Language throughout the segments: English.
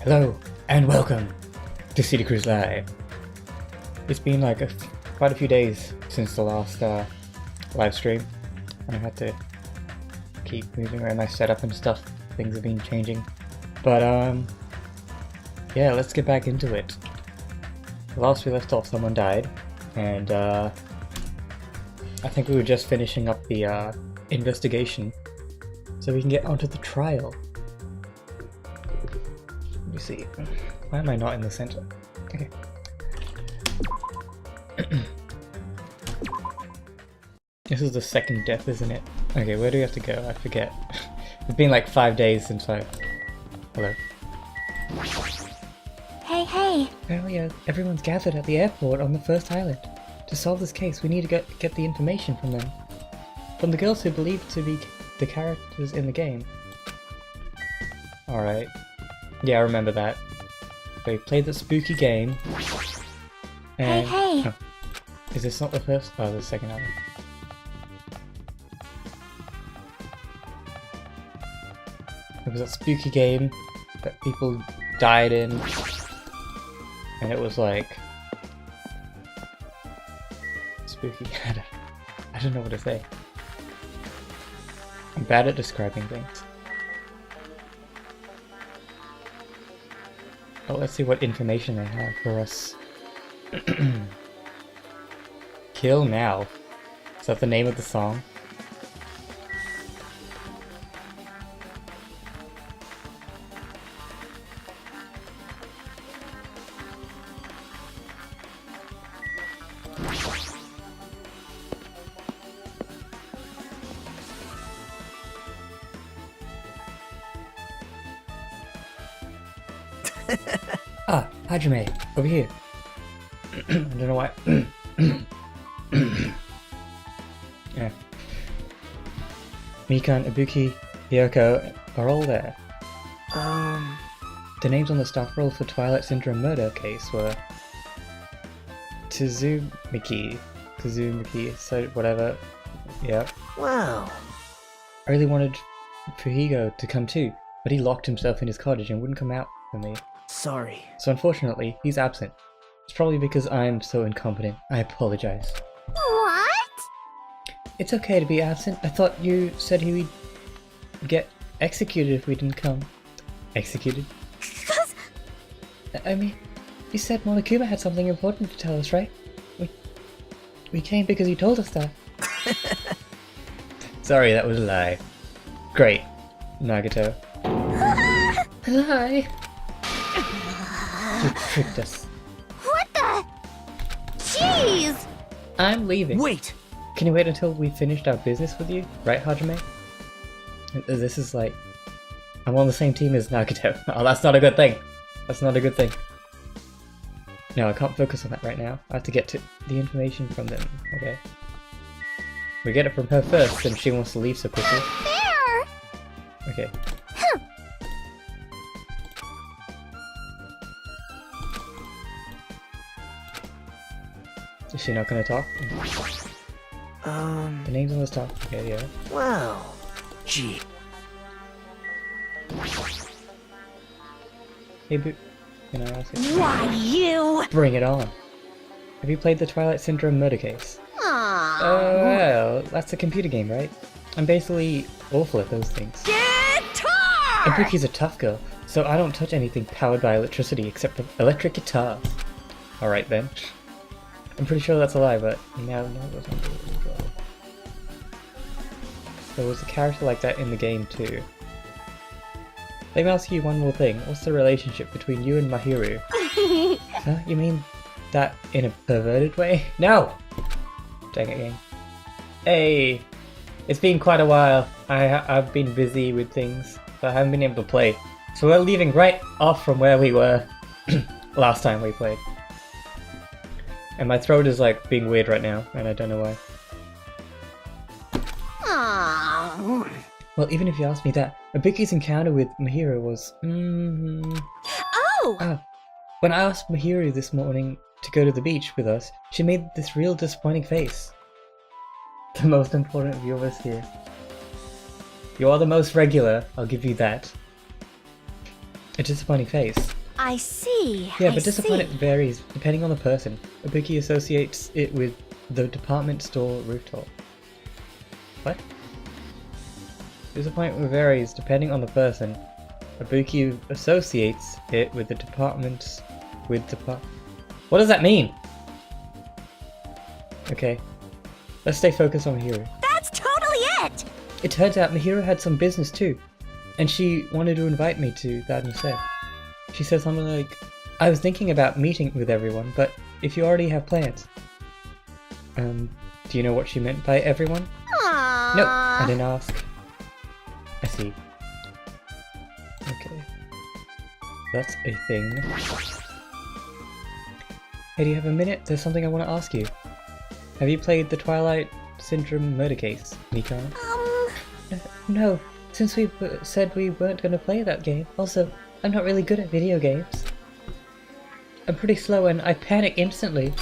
Hello and welcome to City Cruise Live. It's been like quite a few days since the last live stream, and I had to keep moving around my setup and stuff. Things have been changing, but yeah, let's get back into it. Last we left off, someone died, and I think we were just finishing up the investigation, so we can get onto the trial. Let me see. Why am I not in the center? Okay. This is the second death, isn't it? Okay, where do we have to go? I forget. It's been like 5 days since I... Hello. Hey. Oh yeah, everyone's gathered at the airport on the first island. To solve this case, we need to get the information from them. From the girls who believe to be the characters in the game. Alright. Yeah, I remember that. They played the spooky game. And... Hey. Oh. Is this not the first? Oh, the second island. It was that spooky game that people died in. And it was like... spooky. I don't know what to say. I'm bad at describing things. Oh, let's see what information they have for us. Kill Now. Is that the name of the song? Ah, Hajime, over here. I don't know why. Yeah. Mikan, Ibuki, Hyoko are all there. The names on the staff roll for Twilight Syndrome murder case were Tazumiki, so whatever. Yeah. Wow. I really wanted Fuhigo to come too, but he locked himself in his cottage and wouldn't come out for me. Sorry. So unfortunately, he's absent. It's probably because I'm so incompetent. I apologize. What? It's okay to be absent. I thought you said he would get executed if we didn't come. Executed? I mean, you said Monokuma had something important to tell us, right? We came because you told us that. Sorry, that was a lie. Great, Nagato. A lie? You tricked us. What the? Jeez! I'm leaving. Wait! Can you wait until we finished our business with you? Right, Hajime? This is like... I'm on the same team as Nagato. Oh, that's not a good thing. That's not a good thing. No, I can't focus on that right now. I have to get to the information from them. Okay. We get it from her first, and she wants to leave so quickly. There! Okay. Is she not gonna talk? The name's on the top. Okay, yeah. Wow. Gee. Hey, Boo. Can I ask you? Why you? Bring it on. Have you played the Twilight Syndrome murder case? Aww. Oh, well, that's a computer game, right? I'm basically awful at those things. Guitar! Ibuki's a tough girl, so I don't touch anything powered by electricity except for electric guitar. Alright then. I'm pretty sure that's a lie, but now it wasn't. There was a character like that in the game too. Let me ask you one more thing. What's the relationship between you and Mahiru? Huh? You mean that in a perverted way? No! Dang it, game. Hey! It's been quite a while. I've been busy with things, so I haven't been able to play. So we're leaving right off from where we were last time we played. And my throat is like being weird right now, and I don't know why. Aww. Well, even if you ask me that, Ibuki's encounter with Mahiru was... Oh! When I asked Mahiru this morning to go to the beach with us, she made this real disappointing face. The most important viewers here. You are the most regular, I'll give you that. A disappointing face. I see. Yeah, I but disappointment see. varies depending on the person. Ibuki associates it with the department store rooftop. What? Disappointment varies depending on the person. Ibuki associates it with the departments What does that mean? Okay. Let's stay focused on Mihiru. That's totally it! It turns out Mihiru had some business too, and she wanted to invite me to that instead. She said something like, I was thinking about meeting with everyone, but if you already have plans. Do you know what she meant by everyone? Aww. Nope, I didn't ask. I see. Okay. That's a thing. Hey, do you have a minute? There's something I want to ask you. Have you played the Twilight Syndrome murder case, Mika? No, since we said we weren't going to play that game. Also, I'm not really good at video games. I'm pretty slow and I panic instantly.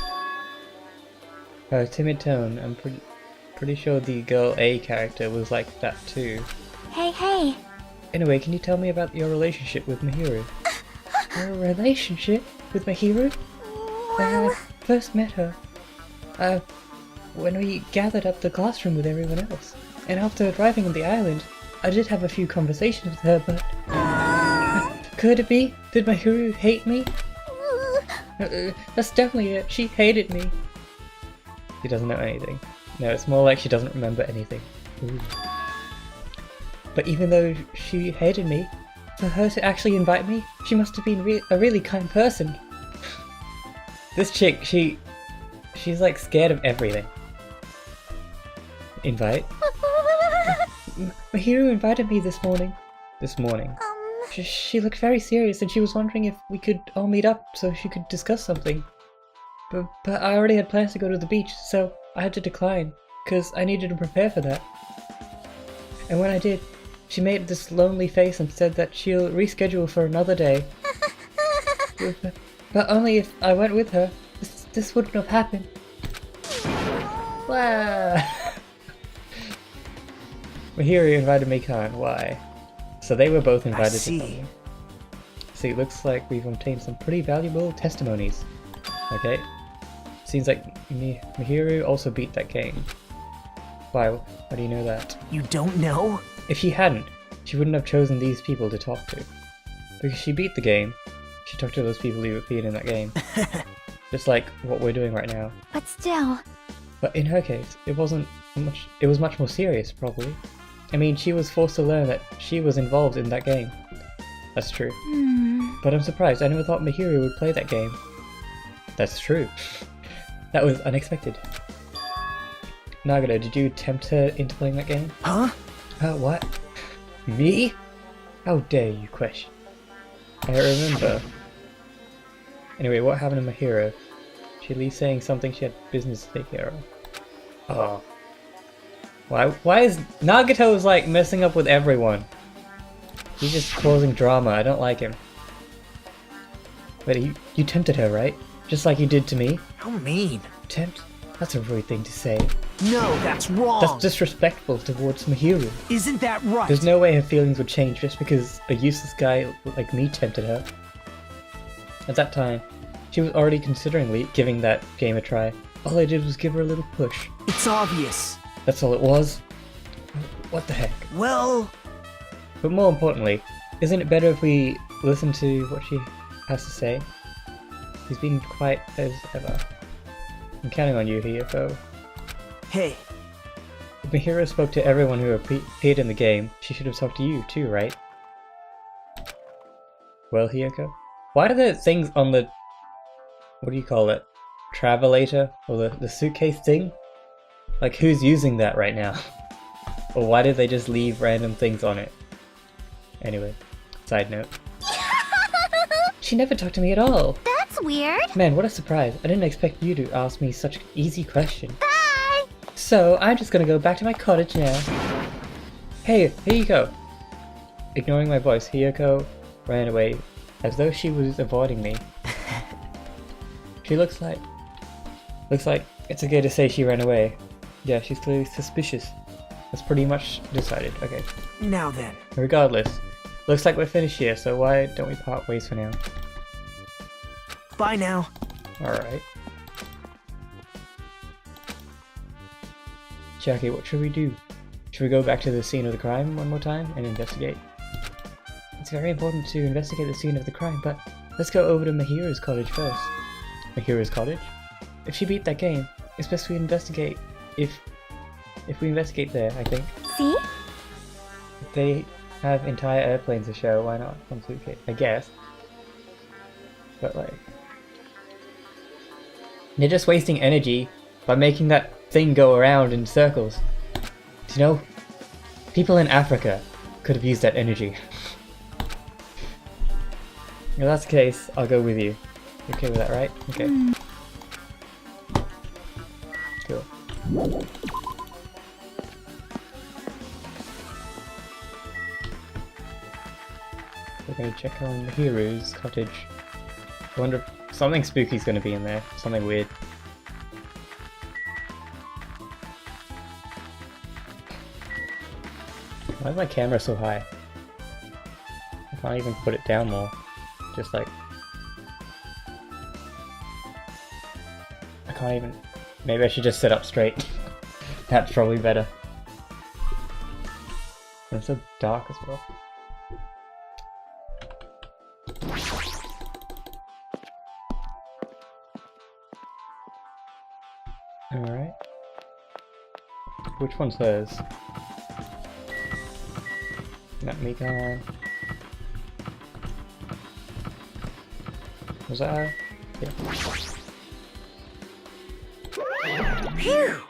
Timid tone. I'm pretty sure the girl A character was like that too. Hey. Anyway, can you tell me about your relationship with Mihiru? Your relationship with Mihiru? When I first met her, when we gathered up the classroom with everyone else. And after arriving on the island, I did have a few conversations with her, but... Could it be? Did Mihiru hate me? That's definitely it. She hated me. She doesn't know anything. No, it's more like she doesn't remember anything. Ooh. But even though she hated me, for her to actually invite me, she must have been a really kind person. This chick, she's like scared of everything. Invite? Mihiru invited me this morning. She looked very serious and she was wondering if we could all meet up so she could discuss something. But I already had plans to go to the beach, so I had to decline, because I needed to prepare for that. And when I did, she made this lonely face and said that she'll reschedule for another day. But only if I went with her. This wouldn't have happened. Wow. Mihiru invited Mikan. Why? So they were both invited to something. See, it looks like we've obtained some pretty valuable testimonies. Okay. Seems like Mihiru also beat that game. Why? How do you know that? You don't know? If she hadn't, she wouldn't have chosen these people to talk to. Because she beat the game, she talked to those people who appeared in that game. Just like what we're doing right now. But still... But in her case, it was much more serious, probably. I mean, she was forced to learn that she was involved in that game. That's true. But I'm surprised, I never thought Mihiru would play that game. That's true. That was unexpected. Nagata, did you tempt her into playing that game? Huh? What? Me? How dare you question? I remember. Anyway, what happened to Mihiru? She at least saying something she had business to take care of. Oh. Why is Nagato's like messing up with everyone? He's just causing drama, I don't like him. Wait, you tempted her, right? Just like you did to me? How mean. Tempt? That's a rude thing to say. No, that's wrong. That's disrespectful towards Mihiru. Isn't that right? There's no way her feelings would change just because a useless guy like me tempted her. At that time, she was already considering giving that game a try. All I did was give her a little push. It's obvious. That's all it was? What the heck? Well... But more importantly, isn't it better if we listen to what she has to say? She's been quiet as ever. I'm counting on you, Hiyoko. Hey. If Mihiru spoke to everyone who appeared in the game, she should have talked to you too, right? Well, Hiyoko? Why do the things on the... what do you call it? Travelator? Or the suitcase thing? Like, who's using that right now? Or why did they just leave random things on it? Anyway, side note. She never talked to me at all! That's weird. Man, what a surprise. I didn't expect you to ask me such an easy question. Bye! So, I'm just gonna go back to my cottage now. Hey, here you go! Ignoring my voice, Hiyoko ran away, as though she was avoiding me. She looks like it's okay to say she ran away. Yeah, she's clearly suspicious. That's pretty much decided. Okay. Now then. Regardless, looks like we're finished here, so why don't we part ways for now? Bye now. Alright. Jackie, what should we do? Should we go back to the scene of the crime one more time and investigate? It's very important to investigate the scene of the crime, but let's go over to Mahiru's cottage first. Mahiru's cottage? If she beat that game, it's best we investigate if we investigate there, I think. See? If they have entire airplanes to show, why not? One suitcase, I guess. But like... They're just wasting energy by making that thing go around in circles. You know, people in Africa could have used that energy. If that's the case, I'll go with you. You okay with that, right? Okay. Cool. We're gonna check on Mahiru's cottage. I wonder if something spooky's gonna be in there. Something weird. Why is my camera so high? I can't even put it down more. Just like... I can't even... Maybe I should just sit up straight. That's probably better. And it's so dark as well. Alright. Which one's hers? Let me go. Was that her? Yeah. Phew!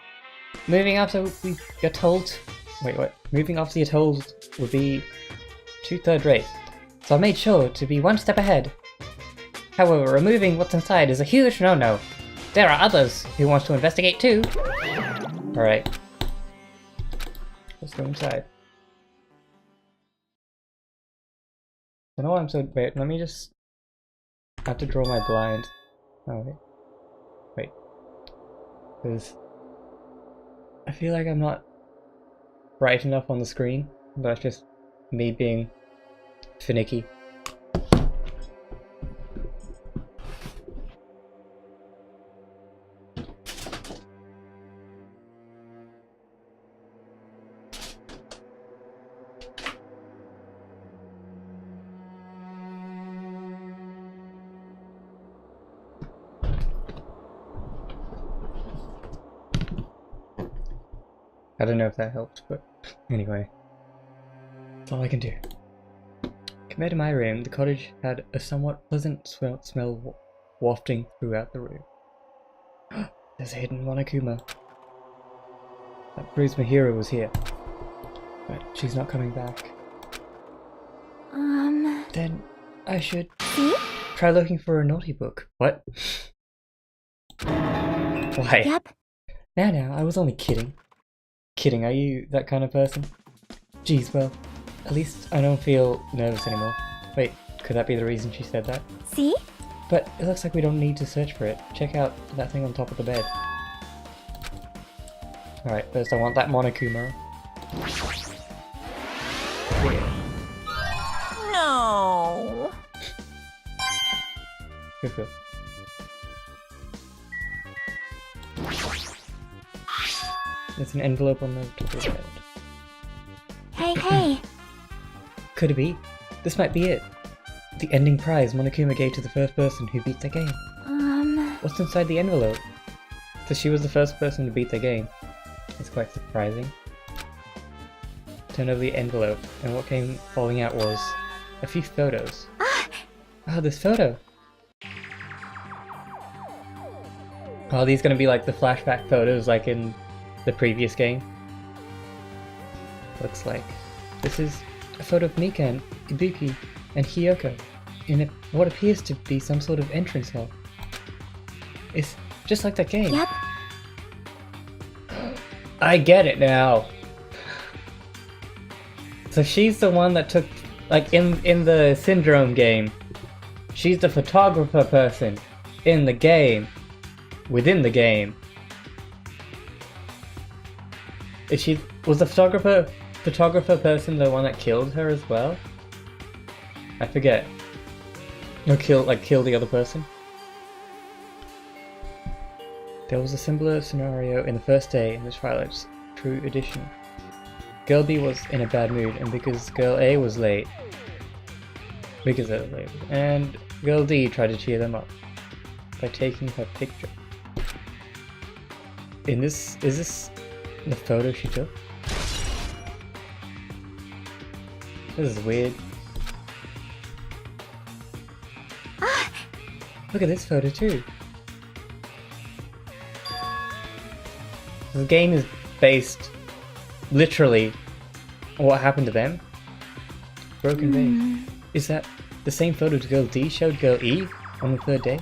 Moving after we get told... Wait, what? Moving after you're told would be 2/3 rate. So I made sure to be one step ahead. However, removing what's inside is a huge no-no. There are others who want to investigate too. Alright. Let's go inside. I know I'm so... Wait, let me just... I have to draw my blind. Oh, wait. Wait. Because... I feel like I'm not bright enough on the screen. That's just me being finicky. I don't know if that helped, but anyway. That's all I can do. Compared to my room, the cottage had a somewhat pleasant smell wafting throughout the room. There's a hidden Monokuma. That proves Mahiru was here. But she's not coming back. Then I should See? try looking for a naughty book. What? Why? Yep. Now, I was only kidding. Kidding, are you that kind of person? Geez, well, at least I don't feel nervous anymore. Wait, could that be the reason she said that? See? But it looks like we don't need to search for it. Check out that thing on top of the bed. Alright, first I want that Monokuma. No. Good. There's an envelope on the top of the bed. Hey. Could it be? This might be it. The ending prize Monokuma gave to the first person who beat the game. What's inside the envelope? So she was the first person to beat the game. That's quite surprising. Turn over the envelope, and what came falling out was a few photos. Oh, this photo! Are these gonna be like the flashback photos like in the previous game? Looks like. This is a photo of Mika and Ibuki and Hiyoko in what appears to be some sort of entrance hall. It's just like that game. Yep. I get it now. So she's the one that took, like in the Syndrome game, she's the photographer person in the game, within the game. Was the photographer person the one that killed her as well? I forget. Or kill the other person? There was a similar scenario in the first day in the Twilight's True Edition. Girl B was in a bad mood, and because Girl A was late, and Girl D tried to cheer them up by taking her picture. Is this the photo she took? This is weird. Look at this photo too. The game is based literally on what happened to them. Broken vase. Is that the same photo Girl D showed Girl E on the third day?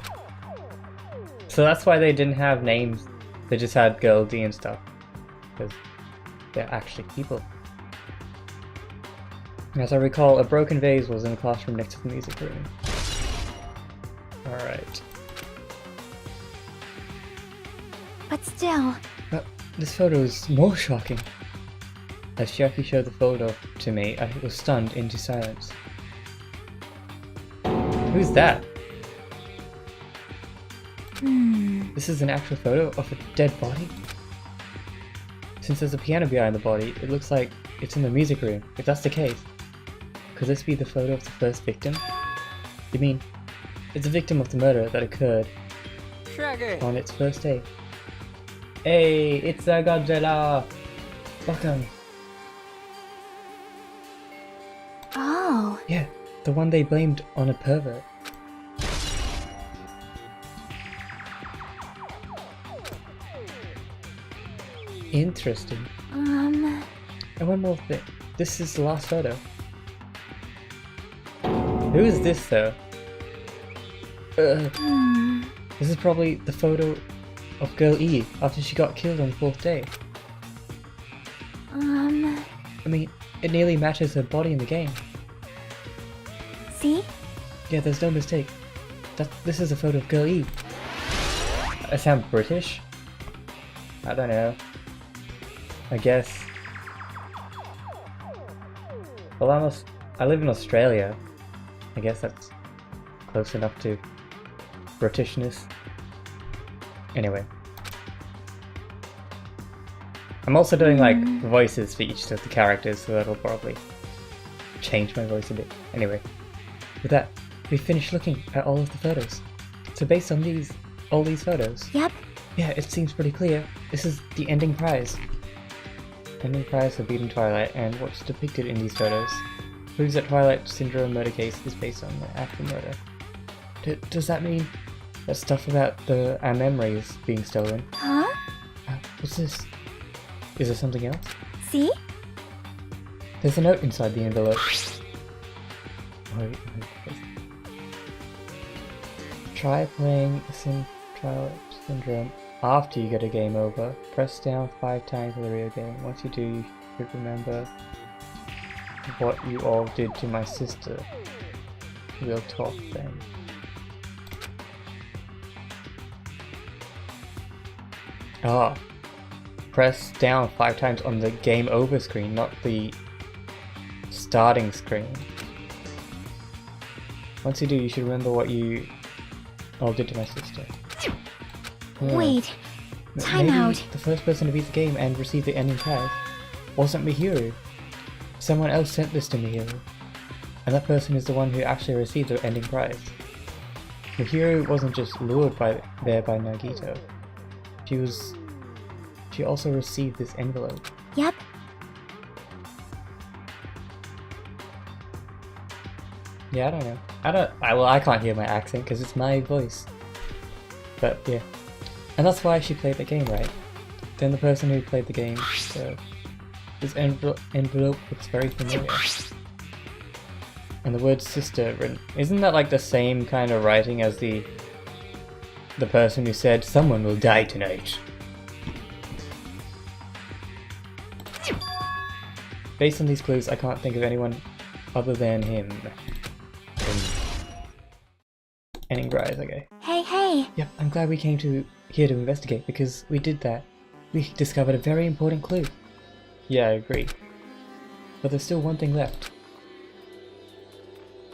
So that's why they didn't have names. They just had Girl D and stuff. Because they're actually people. As I recall, a broken vase was in the classroom next to the music room. Alright. But still... But this photo is more shocking. As Chiaki showed the photo to me, I was stunned into silence. Who's that? This is an actual photo of a dead body? Since there's a piano behind the body, it looks like it's in the music room. If that's the case, could this be the photo of the first victim? You mean, it's a victim of the murder that occurred on its first day. Hey, it's a Godzilla! Welcome! Oh. Yeah, the one they blamed on a pervert. Interesting. And one more thing. This is the last photo. Who is this though? This is probably the photo of Girl E after she got killed on the fourth day. I mean, it nearly matches her body in the game. See? Yeah, there's no mistake. This is a photo of Girl E. I sound British? I don't know. I guess. Well, I live in Australia. I guess that's close enough to Britishness. Anyway. I'm also doing like voices for each of the characters, so that'll probably change my voice a bit. Anyway. With that, we finished looking at all of the photos. So based on all these photos. Yep. Yeah, it seems pretty clear. This is the ending prize. Ending prize for beating Twilight, and what's depicted in these photos proves that Twilight Syndrome murder case is based on the actual murder. Does that mean that stuff about our memories being stolen? Huh? What's this? Is there something else? See? There's a note inside the envelope. Wait. Try playing Twilight Syndrome after you get a game over. Press down 5 times for the real game. Once you do, you should remember what you all did to my sister. We'll talk then. Press down 5 times on the game over screen, not the starting screen. Once you do, you should remember what you all did to my sister. Wait. Time Maybe out. the first person to beat the game and receive the ending prize wasn't Mihiru. Someone else sent this to Mihiru. And that person is the one who actually received the ending prize. Mihiru wasn't just lured there by Nagito. She also received this envelope. Yep. Yeah, I don't know. I can't hear my accent because it's my voice. But yeah. And that's why she played the game, right? Then the person who played the game, this envelope looks very familiar. And the word sister written, isn't that like the same kind of writing as the person who said someone will die tonight? Based on these clues, I can't think of anyone other than him. Ending prize, okay. Hey. Yep, I'm glad we came here to investigate, because we did that. We discovered a very important clue. Yeah, I agree. But there's still one thing left.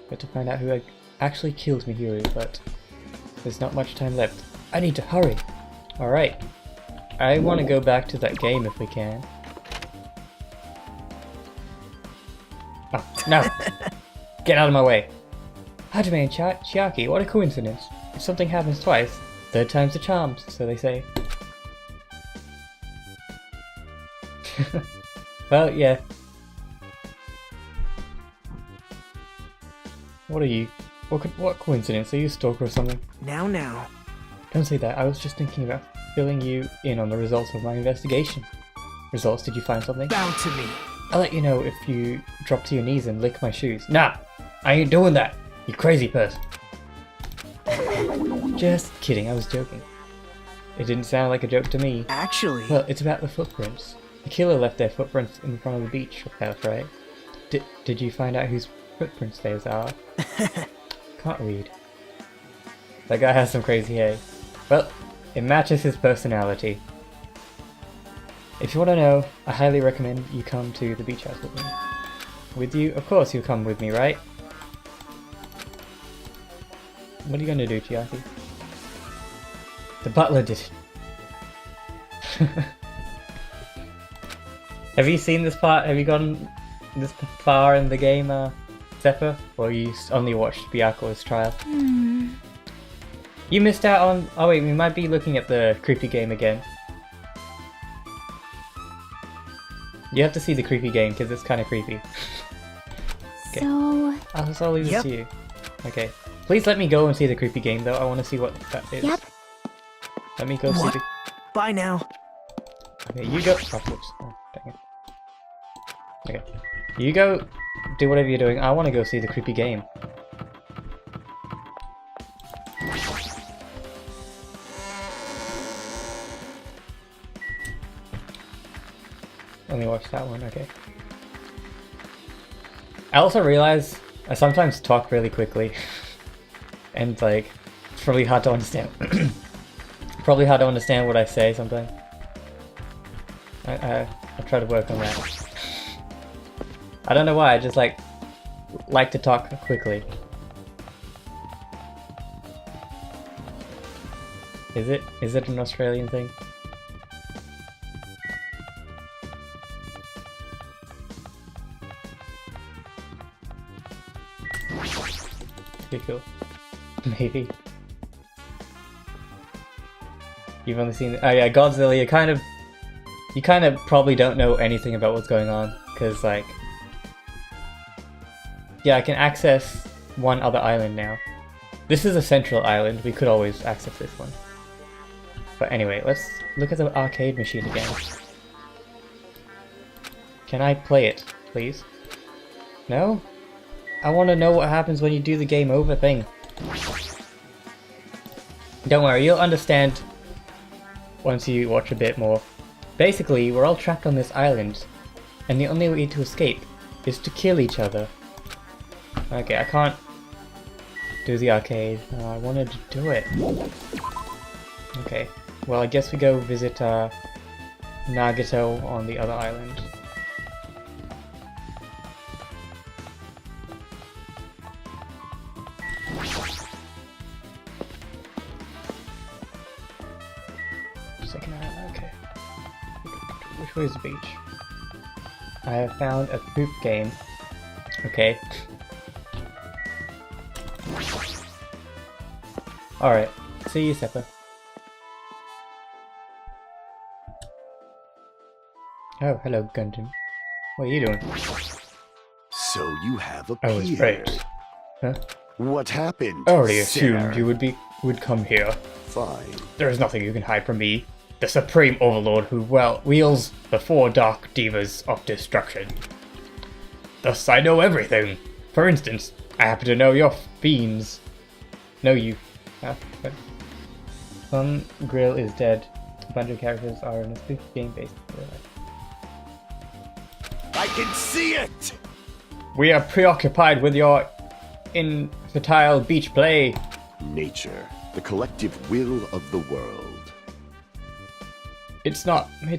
Got to find out who actually killed Mihiru, but there's not much time left. I need to hurry! Alright. I want to go back to that game if we can. Oh, no! Get out of my way! Hajime and Chiaki, what a coincidence. If something happens twice, third time's the charm, so they say. Well, yeah. What are you? What coincidence? Are you a stalker or something? Now. Don't say that. I was just thinking about filling you in on the results of my investigation. Results, did you find something? Bow to me. I'll let you know if you drop to your knees and lick my shoes. Nah! I ain't doing that! You crazy person! Just kidding, I was joking. It didn't sound like a joke to me. Actually... Well, it's about the footprints. The killer left their footprints in front of the beach path, right? Did you find out whose footprints those are? Can't read. That guy has some crazy hair. Well, it matches his personality. If you want to know, I highly recommend you come to the beach house with me. With you? Of course you'll come with me, right? What are you gonna do, Chiaki? The butler did it. Have you seen this part? Have you gone this far in the game, Zephyr? Or you only watched Byaku's trial? You missed out on... Oh wait, we might be looking at the creepy game again. You have to see the creepy game because it's kind of creepy. Okay. So... I'll leave this to you. Okay. Please let me go and see the creepy game though. I want to see what that is. Yep. Let me go see the... Bye now. Okay, you go... Oh, whoops. Oh, dang it. Okay. You go do whatever you're doing. I want to go see the creepy game. Only watch that one, okay. I also realize I sometimes talk really quickly. And like, it's probably hard to understand. Probably hard to understand what I say sometimes. I'll try to work on that. I don't know why, I just like to talk quickly. Is it an Australian thing? Pretty cool. Maybe. You've only seen... Oh yeah, Godzilla, you kind of probably don't know anything about what's going on, because like... Yeah, I can access one other island now. This is a central island, we could always access this one. But anyway, let's look at the arcade machine again. Can I play it, please? No? I want to know what happens when you do the game over thing. Don't worry, you'll understand once you watch a bit more. Basically, we're all trapped on this island, and the only way to escape is to kill each other. Okay, I can't do the arcade. Oh, I wanted to do it. Okay, well I guess we go visit Nagato on the other island. Okay. Which way is the beach? I have found a poop game. Okay. Alright. See you, Seppa. Oh, hello, Gundam. What are you doing? So you have appeared. I was right. Huh? What happened? I already sinner? assumed you would come here. Fine. There is nothing you can hide from me. The Supreme Overlord who, well, wields the 4 Dark Divas of Destruction. Thus I know everything. For instance, I happen to know your fiends. Know you. Huh? What? Some Grill is dead. A bunch of characters are in a spooky game based in real life. I can see it! We are preoccupied with your infertile beach play. Nature, the collective will of the world. It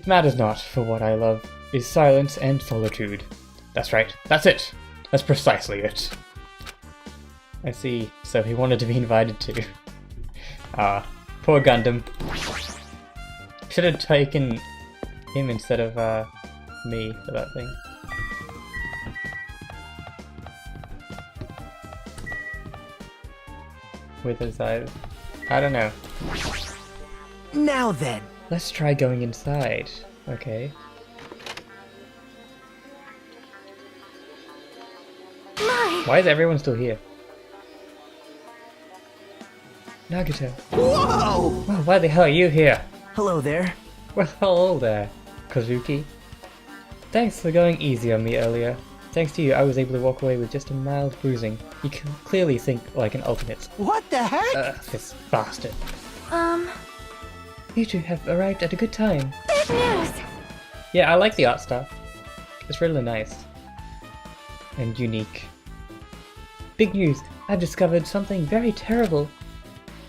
matters not, for what I love is silence and solitude. That's right, that's it! That's precisely it. I see, so he wanted to be invited to. Ah, poor Gundam. Should have taken him instead of me for that thing. With his eyes. I don't know. Now then. Let's try going inside. Okay. My! Why is everyone still here? Nagito. Whoa! Well, why the hell are you here? Hello there. Well, hello there, Kazuki. Thanks for going easy on me earlier. Thanks to you, I was able to walk away with just a mild bruising. You can clearly think like an ultimate. What the heck? This bastard. Um, You two have arrived at a good time. big news! Yeah, I like the art style. It's really nice. And unique. Big news! I've discovered something very terrible.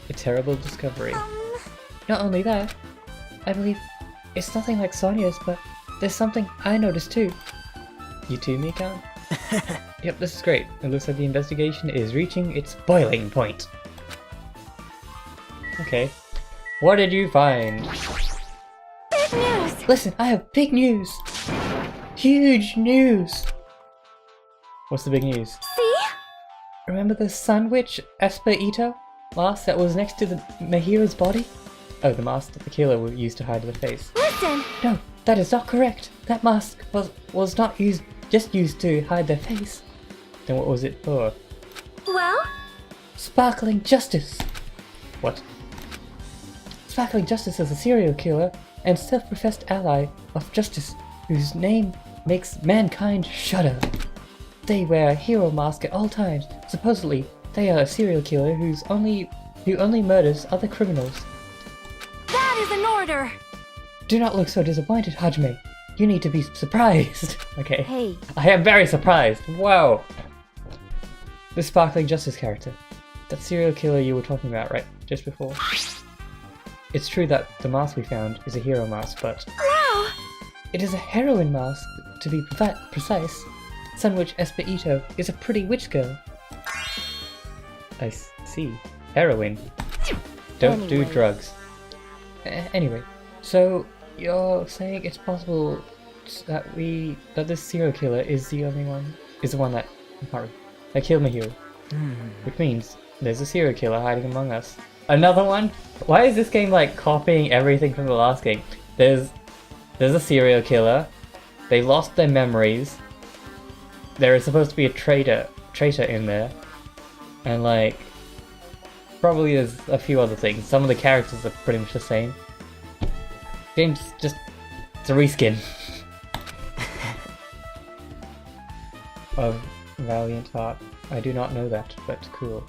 A terrible discovery. Not only that, I believe it's nothing like Sonia's, but there's something I noticed too. You too, Mikan? Yep, this is great. It looks like the investigation is reaching its boiling point. Okay. What did you find? Big news! Listen, I have big news! Huge news! What's the big news? See? Remember the Sun Witch Esperito mask that was next to the Mahira's body? Oh, the mask that the killer used to hide the face. Listen! No, that is not correct. That mask was not just used to hide their face. Then what was it for? Well? Sparkling Justice. What? Sparkling Justice is a serial killer and self-professed ally of justice whose name makes mankind shudder. They wear a hero mask at all times. Supposedly, they are a serial killer who only murders other criminals. That is an order! Do not look so disappointed, Hajime. You need to be surprised. Okay. Hey. I am very surprised. Wow. The Sparkling Justice character. That serial killer you were talking about, right? Just before. It's true that the mask we found is a hero mask, but Wow! it is a heroine mask, to be precise. Sun Witch Esperito is a pretty witch girl. I see. Heroin. Don't do Anyway. drugs. Anyway, so you're saying it's possible that this serial killer is the one that killed Mahiro. Which means there's a serial killer hiding among us. Another one? Why is this game like copying everything from the last game? There's a serial killer. They lost their memories. There is supposed to be a traitor in there. And like probably there's a few other things. Some of the characters are pretty much the same. Game's just it's a reskin of Valiant Heart. I do not know that, but cool.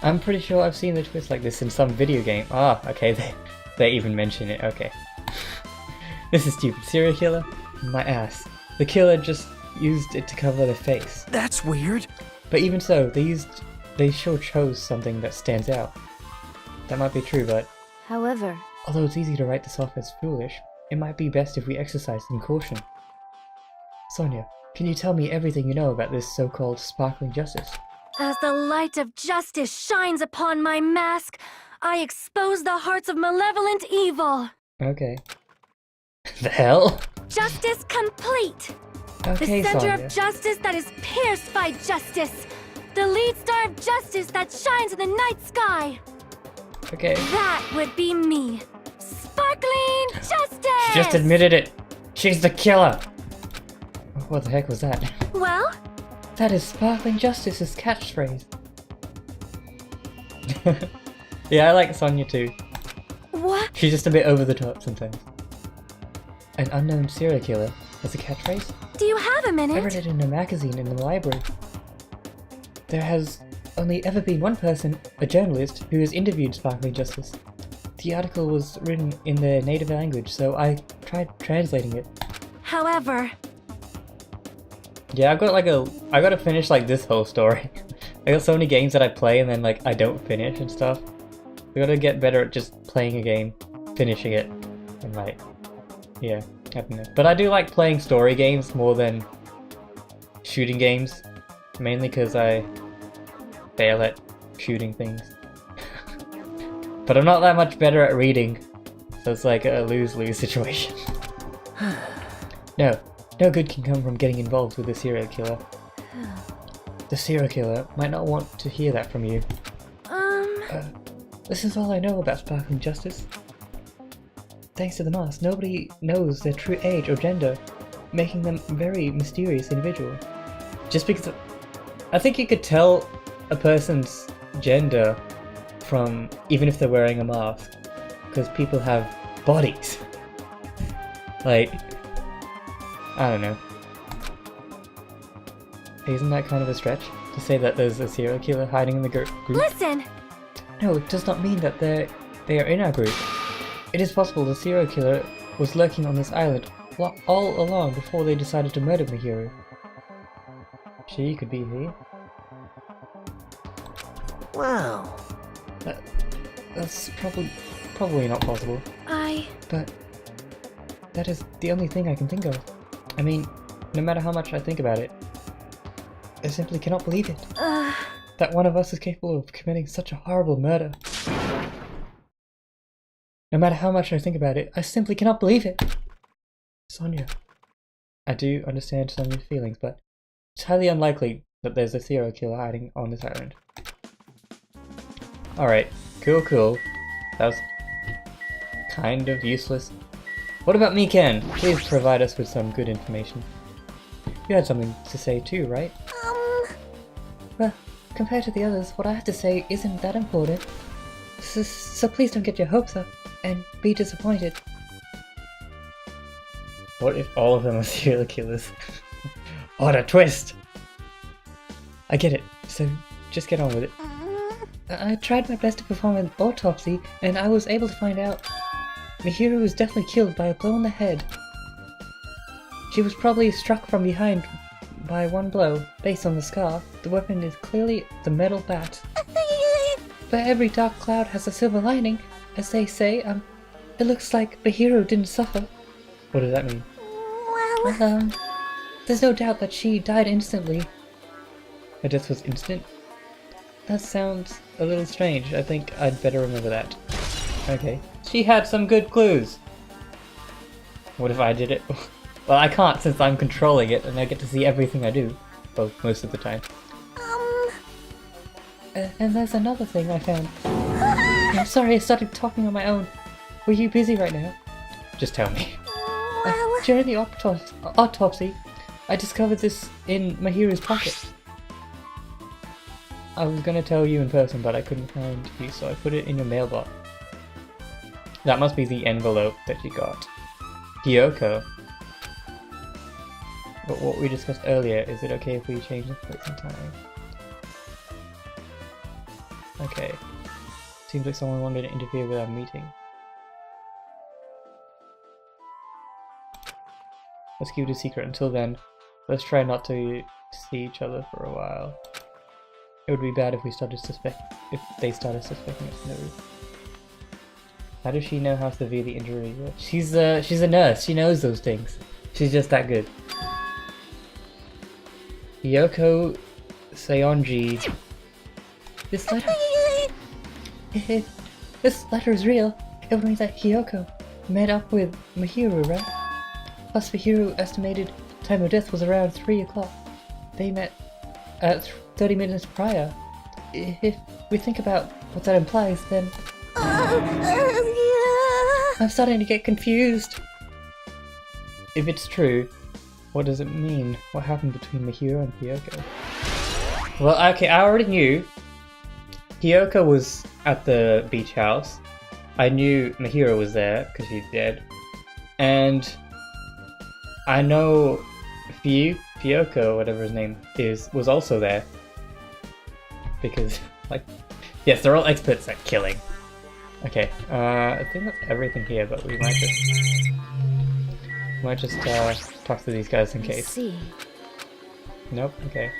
I'm pretty sure I've seen a twist like this in some video game. Ah, okay, they even mention it, okay. This is stupid. Serial killer? My ass. The killer just used it to cover their face. That's weird. But even so, they sure chose something that stands out. That might be true, but However, although it's easy to write this off as foolish, it might be best if we exercise some caution. Sonia, can you tell me everything you know about this so-called Sparkling Justice? as the light of justice shines upon my mask, I expose the hearts of malevolent evil. Okay. The hell? Justice complete! Okay, The center Sonia. of justice that is pierced by justice! The lead star of justice that shines in the night sky! Okay. That would be me! Sparkling Justice! She just admitted it! She's the killer! What the heck was that? Well, That is Sparkling Justice's catchphrase. Yeah, I like Sonia too. what? She's just a bit over the top sometimes. An unknown serial killer has a catchphrase? Do you have a I read minute? it in a magazine in the library. There has only ever been one person, a journalist, who has interviewed Sparkling Justice. The article was written in their native language, so I tried translating it. However, Yeah, I gotta finish like this whole story. I got so many games that I play and then like I don't finish and stuff. I gotta get better at just playing a game, finishing it, and like, yeah, I don't know. But I do like playing story games more than shooting games, mainly because I fail at shooting things. But I'm not that much better at reading, so so it's like a lose-lose situation. No good can come from getting involved with the serial killer. The serial killer might not want to hear that from you. This is all I know about sparkling justice. Thanks to the mask, nobody knows their true age or gender, making them a very mysterious individual. Just because I think you could tell a person's gender from even if they're wearing a mask, because people have bodies. Like, I don't know. Isn't that kind of a stretch to say that there's a serial killer hiding in the group? Listen! No, it does not mean that they are in our group. It is possible the serial killer was lurking on this island all along before they decided to murder Mihiru. She could be he. Wow. That's probably not possible. But that is the only thing I can think of. I mean, no matter how much I think about it, I simply cannot believe it. That one of us is capable of committing such a horrible murder. No matter how much I think about it, I simply cannot believe it. Sonia, I do understand Sonia's feelings, but it's highly unlikely that there's a serial killer hiding on this island. Alright, cool. That was kind of useless. What about me, Ken? Please provide us with some good information. You had something to say too, right? Well, compared to the others, what I have to say isn't that important. So please don't get your hopes up and be disappointed. What if all of them are serial killers? What a twist! I get it, so just get on with it. I tried my best to perform an autopsy, and I was able to find out Mihiru was definitely killed by a blow on the head. She was probably struck from behind by one blow. Based on the scar, the weapon is clearly the metal bat. But every dark cloud has a silver lining, as they say. It looks like Mihiru didn't suffer. What does that mean? Well, there's no doubt that she died instantly. Her death was instant? That sounds a little strange. I think I'd better remember that. Okay. She had some good clues! What if I did it? Well, I can't since I'm controlling it and I get to see everything I do. Well, most of the time. And there's another thing I found. I'm sorry I started talking on my own. Were you busy right now? Just tell me. During the autopsy, I discovered this in Mahiru's pocket. I was gonna tell you in person, but I couldn't find you, so I put it in your mailbox. That must be the envelope that you got. Hyoko. But what we discussed earlier, is it okay if we change the place and time? Okay. Seems like someone wanted to interfere with our meeting. Let's keep it a secret. Until then, let's try not to see each other for a while. It would be bad if they started suspecting us. No. How does she know how severe the injury was? She's a nurse. She knows those things. She's just that good. Yoko Seonji. This letter. This letter is real. It means that Hyoko met up with Mihiru, right? Plus Mihiru estimated time of death was around 3 o'clock. They met at 30 minutes prior. If we think about what that implies, then... I'm starting to get confused. If it's true, what does it mean? What happened between Mihiru and Hyoko? Well, okay, I already knew Hyoko was at the beach house. I knew Mihiru was there because she's dead. And I know Hyoko, whatever his name is, was also there. Because, like, yes, they're all experts at killing. Okay, I think that's everything here, but we might just talk to these guys in case. See. Nope. Okay.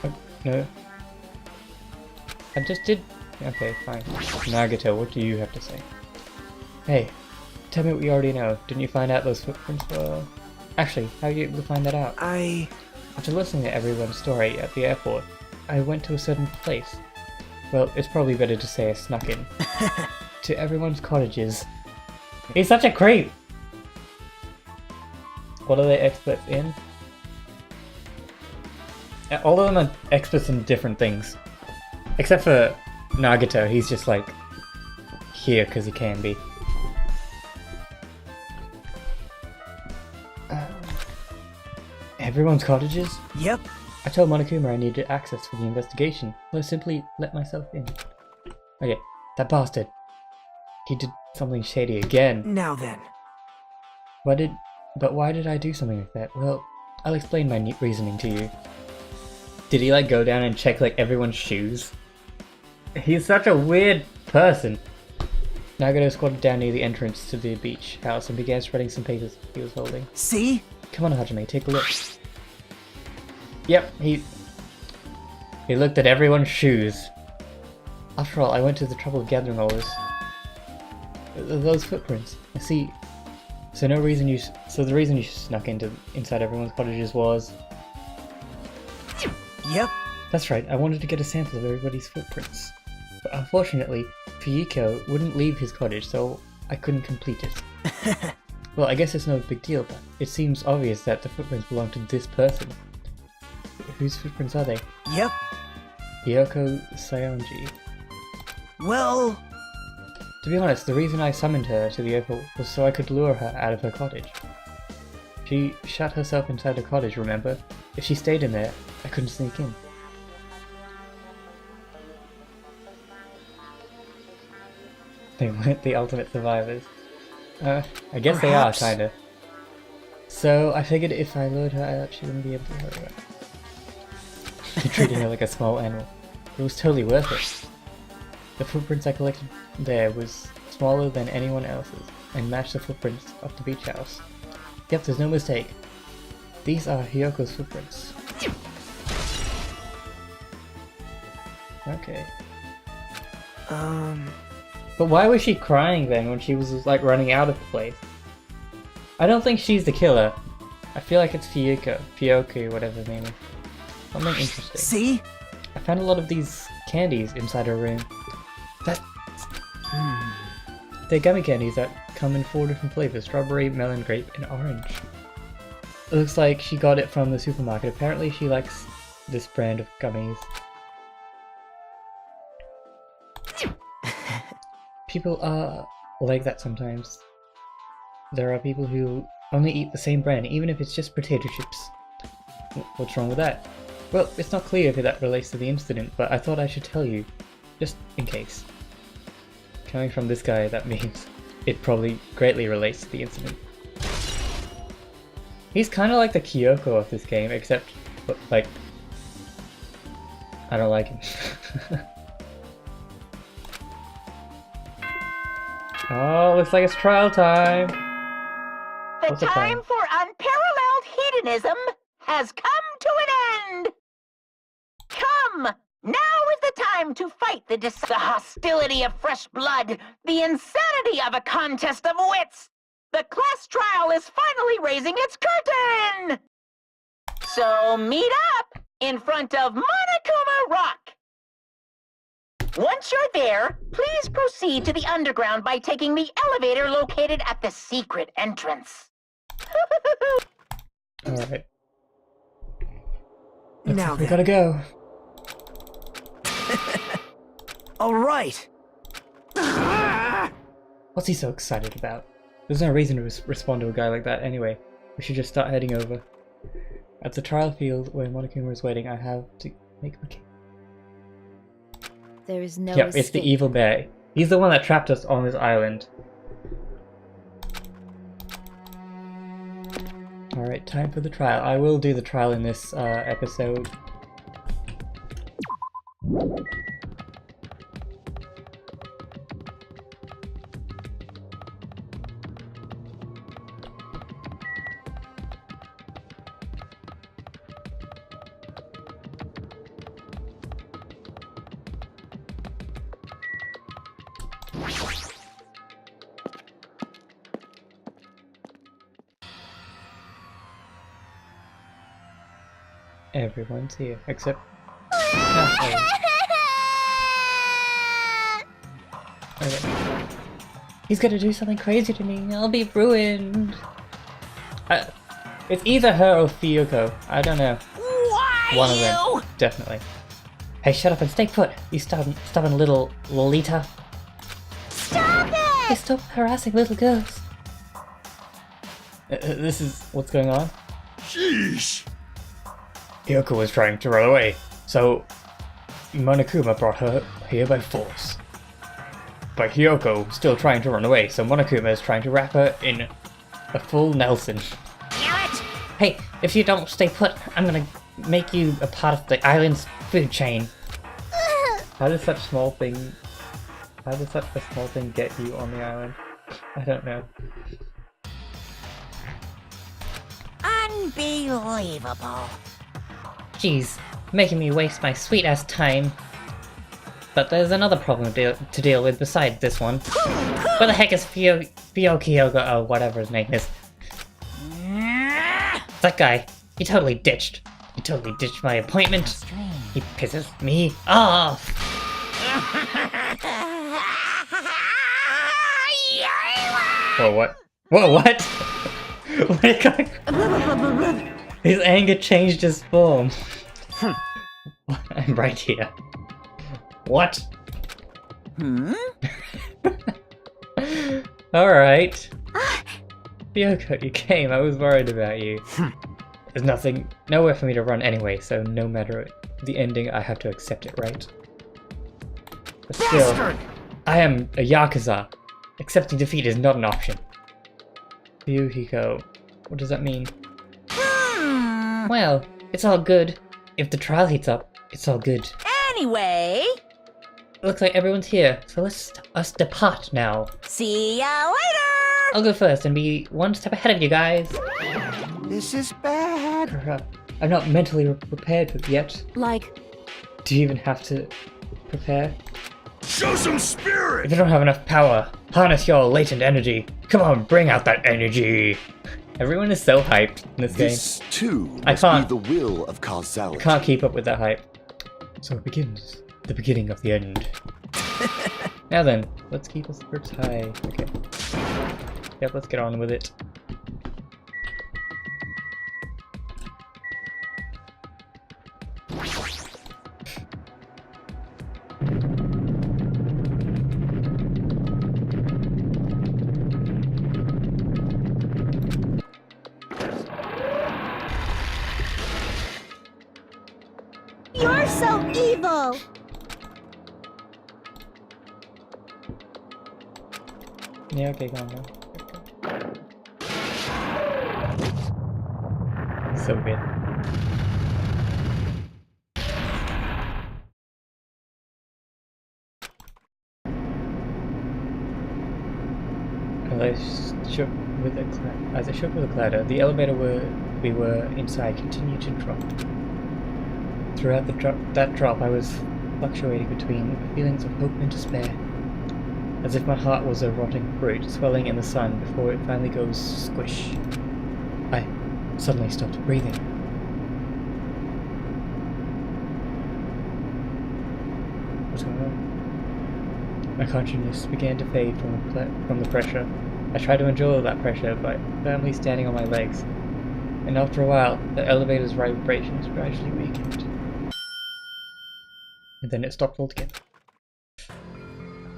Oh, no. I just did. Okay, fine. Nagito, what do you have to say? Hey, tell me what you already know. Didn't you find out those footprints were? Actually, how are you able to find that out? After listening to everyone's story at the airport, I went to a certain place. Well, it's probably better to say I snuck in. To everyone's cottages. He's such a creep! What are they experts in? All of them are experts in different things. Except for Nagito, he's just like here because he can be. Everyone's cottages? Yep. I told Monokuma I needed access for the investigation, so I simply let myself in. Okay, that bastard. He did something shady again. Now then. Why did I do something like that? Well, I'll explain my reasoning to you. Did he like go down and check like everyone's shoes? He's such a weird person. Nagito squatted down near the entrance to the beach house and began spreading some papers he was holding. See? Come on, Hajime, take a look. Yep, he looked at everyone's shoes. After all, I went to the trouble of gathering all this. Those footprints. I see. So the reason you snuck inside everyone's cottages was. Yep. That's right. I wanted to get a sample of everybody's footprints, but unfortunately, Fuyiko wouldn't leave his cottage, so I couldn't complete it. Well, I guess it's no big deal, but it seems obvious that the footprints belong to this person. Whose footprints are they? Yep. Hyoko Sayonji. Well... To be honest, the reason I summoned her to the airport was so I could lure her out of her cottage. She shut herself inside her cottage, remember? If she stayed in there, I couldn't sneak in. They weren't the ultimate survivors. I guess Perhaps. they are, kinda. So I figured if I lured her out, she wouldn't be able to hurt her. Treating her like a small animal. It was totally worth it. The footprints I collected there was smaller than anyone else's, and matched the footprints of the beach house. Yep, there's no mistake. These are Hyoko's footprints. Okay. But why was she crying then when she was like running out of the place? I don't think she's the killer. I feel like it's Fuyiko, whatever her name is. Something interesting. See? I found a lot of these candies inside her room. They're gummy candies that come in 4 different flavors: strawberry, melon, grape, and orange. It looks like she got it from the supermarket. Apparently she likes this brand of gummies. People are like that sometimes. There are people who only eat the same brand, even if it's just potato chips. What's wrong with that? Well, it's not clear if that relates to the incident, but I thought I should tell you, just in case. Coming from this guy, that means it probably greatly relates to the incident. He's kind of like the Kyoko of this game, except, like, I don't like him. Oh, looks like it's trial time. The What's the time plan? for unparalleled hedonism has come to an end. Come, now is the time to fight the hostility of fresh blood, the insanity of a contest of wits. The class trial is finally raising its curtain. So meet up in front of Monokuma Rock. Once you're there, please proceed to the underground by taking the elevator located at the secret entrance. Alright. Now We then. gotta go. All right. What's he so excited about? There's no reason to respond to a guy like that anyway. We should just start heading over. At the trial field where Monokuma is waiting, I have to make a cake. There is no Yep, it's the escape. evil bear. He's the one that trapped us on this island. Alright, time for the trial. I will do the trial in this episode. Everyone's here, except... Okay. He's gonna do something crazy to me. I'll be ruined. It's either her or Fuyuko. I don't know. Why One of them, definitely. Hey, shut up and stay put, you stubborn little Lolita. Stop it! Hey, stop harassing little girls. This is what's going on. Sheesh! Hyoko was trying to run away, so Monokuma brought her here by force. But Hyoko still trying to run away, so Monokuma is trying to wrap her in a full Nelson. Damn it! Hey, if you don't stay put, I'm gonna make you a part of the island's food chain. How does such a small thing get you on the island? I don't know. Unbelievable. Jeez, making me waste my sweet ass time. But there's another problem to deal with besides this one. Where the heck is Fuyuko, or whatever his name is? That guy, he totally ditched my appointment. He pisses me off. Whoa, what? Whoa, what? His anger changed his form. I'm right here. What? Alright. Fuyuko, you came. I was worried about you. There's nowhere for me to run anyway, so no matter the ending, I have to accept it, right? But still, I am a Yakuza. Accepting defeat is not an option. Fuyuko, what does that mean? Well, it's all good. If the trial heats up, it's all good. Anyway, Looks like everyone's here, so us depart now. see ya later! I'll go first and be one step ahead of you guys. This is bad. I'm not mentally prepared for it yet. Like, Do you even have to prepare? Show some spirit! If you don't have enough power, harness your latent energy. Come on, bring out that energy. Everyone is so hyped in this game. This, too, I must can't- be the will of causality. Can't keep up with that hype. So it begins. The beginning of the end. Now then, let's keep our spirits high. Okay. Yep, let's get on with it. you're so evil! Yeah, okay, go on, go. So good. As I shook with a clatter, the elevator we were inside continued to drop. Throughout that drop, I was fluctuating between feelings of hope and despair, as if my heart was a rotting fruit swelling in the sun before it finally goes squish. I suddenly stopped breathing. What's going on? My consciousness began to fade from the pressure. I tried to endure that pressure by firmly standing on my legs, and after a while, the elevator's vibrations gradually weakened. And then it stopped altogether.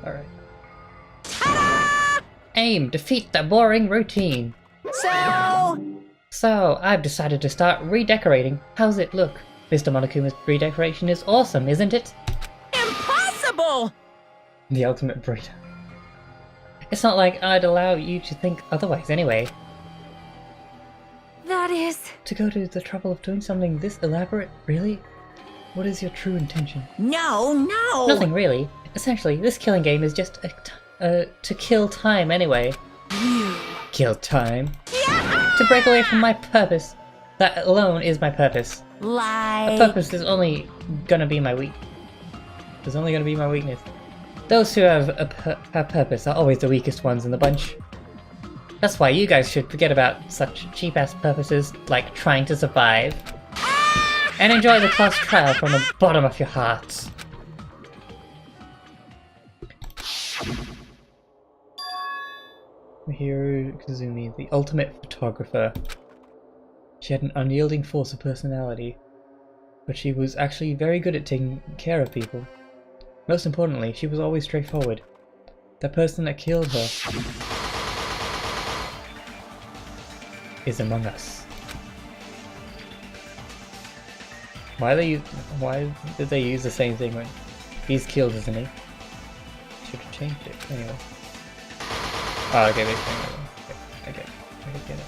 Alright. Aim! Defeat the boring routine! So, I've decided to start redecorating. How's it look? Mr. Monokuma's redecoration is awesome, isn't it? Impossible! The ultimate breeder. It's not like I'd allow you to think otherwise anyway. That is... To go to the trouble of doing something this elaborate, really? What is your true intention? No! Nothing really. Essentially, this killing game is just to kill time anyway. Kill time? To break away from my purpose. That alone is my purpose. Lie. A purpose is only gonna be my weakness. Those who have a purpose are always the weakest ones in the bunch. That's why you guys should forget about such cheap-ass purposes like trying to survive. And enjoy the class trial from the bottom of your hearts. Mihiru Kazumi, the ultimate photographer. She had an unyielding force of personality, but she was actually very good at taking care of people. Most importantly, she was always straightforward. The person that killed her is among us. Why did they use the same thing when he's killed, isn't he? Should have changed it anyway. Oh, okay, they changed it. Okay, I get it.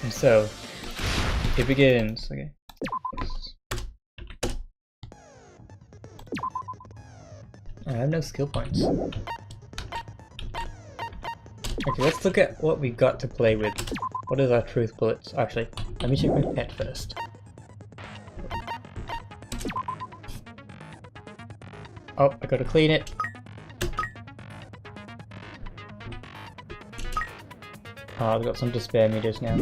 And so, it begins. Okay. I have no skill points. Okay, let's look at what we've got to play with. What is our truth bullets? Actually, let me check my pet first. Oh, I gotta clean it. Oh, I've got some despair meters now.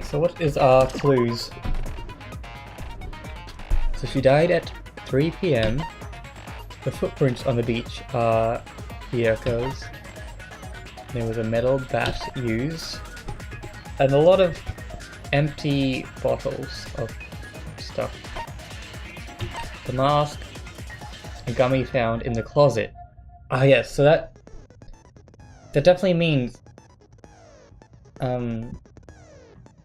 So what is our clues? So she died at 3 PM. The footprints on the beach are Hyoko's. There was a metal bat used. And a lot of empty bottles of stuff. The mask, a gummy found in the closet. Ah yes, so that definitely means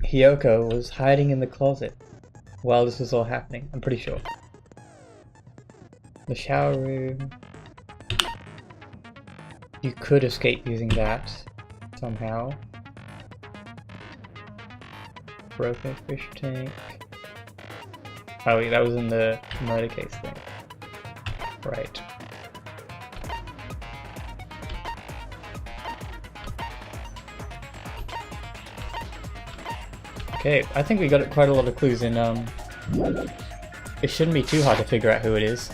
Hyoko was hiding in the closet while this was all happening, I'm pretty sure. The shower room. You could escape using that somehow. Broken fish tank. Oh wait, that was in the murder case thing. Right. Okay, I think we got quite a lot of clues in, it shouldn't be too hard to figure out who it is.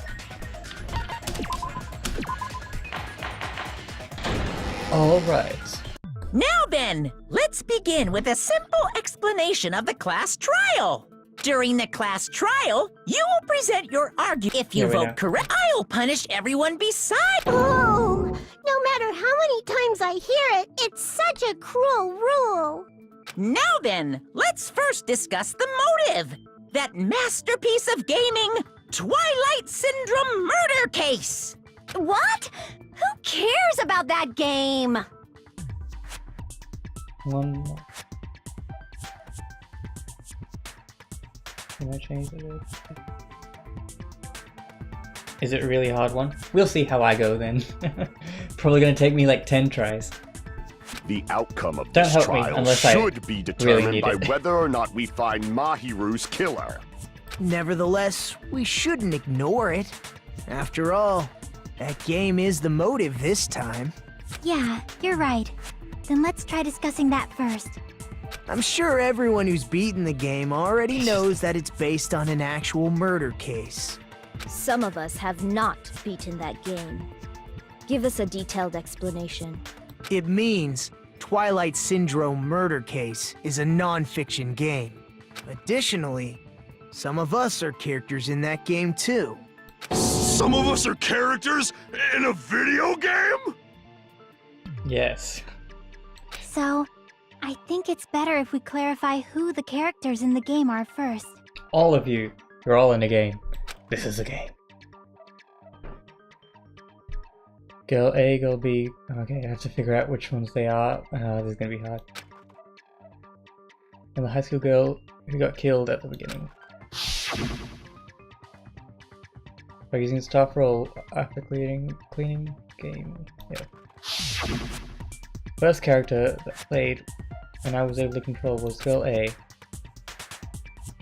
Alright. Now then, let's begin with a simple explanation of the class trial. During the class trial, you will present your argument. If you Yeah, we know. vote correct, I'll punish everyone beside. Oh, no matter how many times I hear it, it's such a cruel rule. Now then, let's first discuss the motive. That masterpiece of gaming, Twilight Syndrome murder case. What? Who cares about that game? One more. Can I change the Is it a really hard one? We'll see how I go then. Probably gonna take me like 10 tries. The outcome of Don't this help me trial unless I should be really determined need by it. whether or not we find Mahiru's killer. Nevertheless, we shouldn't ignore it. After all, that game is the motive this time. Yeah, you're right. Then let's try discussing that first. I'm sure everyone who's beaten the game already knows that it's based on an actual murder case. Some of us have not beaten that game. Give us a detailed explanation. It means Twilight Syndrome Murder Case is a non-fiction game. Additionally, some of us are characters in that game too. Some of us are characters in a video game? Yes. So, I think it's better if we clarify who the characters in the game are first. All of you, you're all in a game. This is a game. Girl A, Girl B. Okay, I have to figure out which ones they are. This is gonna be hard. And the high school girl who got killed at the beginning. By using staff role after cleaning game. Yeah. First character that played and I was able to control was Girl A.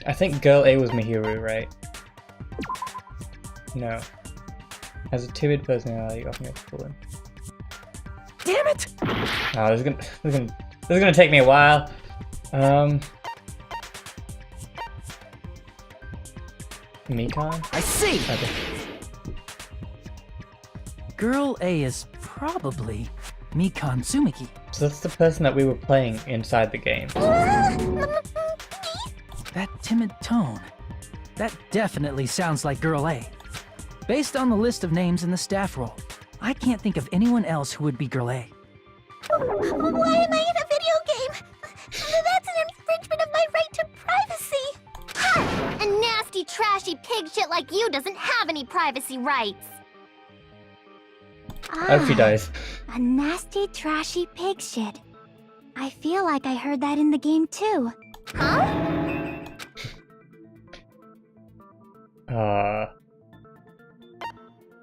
I think Girl A was Mihiru, right? No. Has a timid personality, often gets bullied. Damn it! Oh, this is gonna take me a while. Mikan? I see! Okay. Girl A is probably Mikan Tsumiki. So that's the person that we were playing inside the game. That timid tone. That definitely sounds like Girl A. Based on the list of names in the staff roll, I can't think of anyone else who would be Girl A. Why am I in a video game? That's an infringement of my right to privacy. Ha! A nasty, trashy pig shit like you doesn't have any privacy rights. I hope she dies. A nasty, trashy pig shit. I feel like I heard that in the game too. Huh?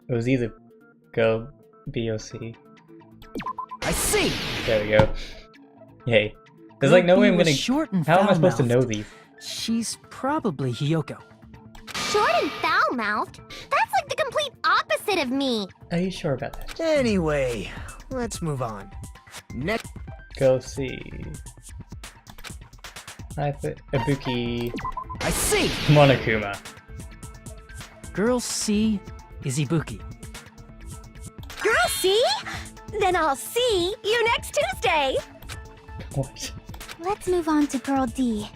It was either girl B or C. I see! There we go. Yay. There's like no way I'm was gonna. short and How am I supposed to foul-mouthed. know these? She's probably Hiyoko. Short and foul-mouthed? That's like the complete opposite of me. Are you sure about that? Anyway, let's move on. Next. Girl C. Ibuki I see! Monokuma. Girl C is Ibuki. Girl, see? Then I'll see you next Tuesday. What? Let's move on to Girl D.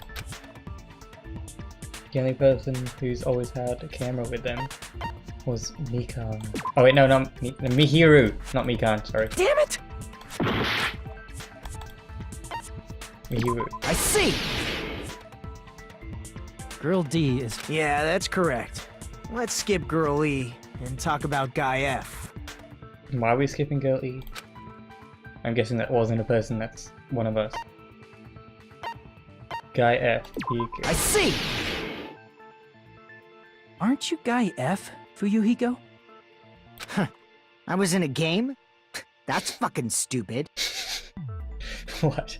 The only person who's always had a camera with them was Mikan. Oh wait, no, not Mihiru, not Mikan. Sorry, Damn it! Mihiru. I see! Girl D is Yeah, that's correct. Let's skip Girl E and talk about Guy F. Why are we skipping Girl E? I'm guessing that wasn't a person. That's one of us. Guy F. Hiko. I see! Aren't you Guy F, Fuyuhiko? I was in a game? That's fucking stupid. What?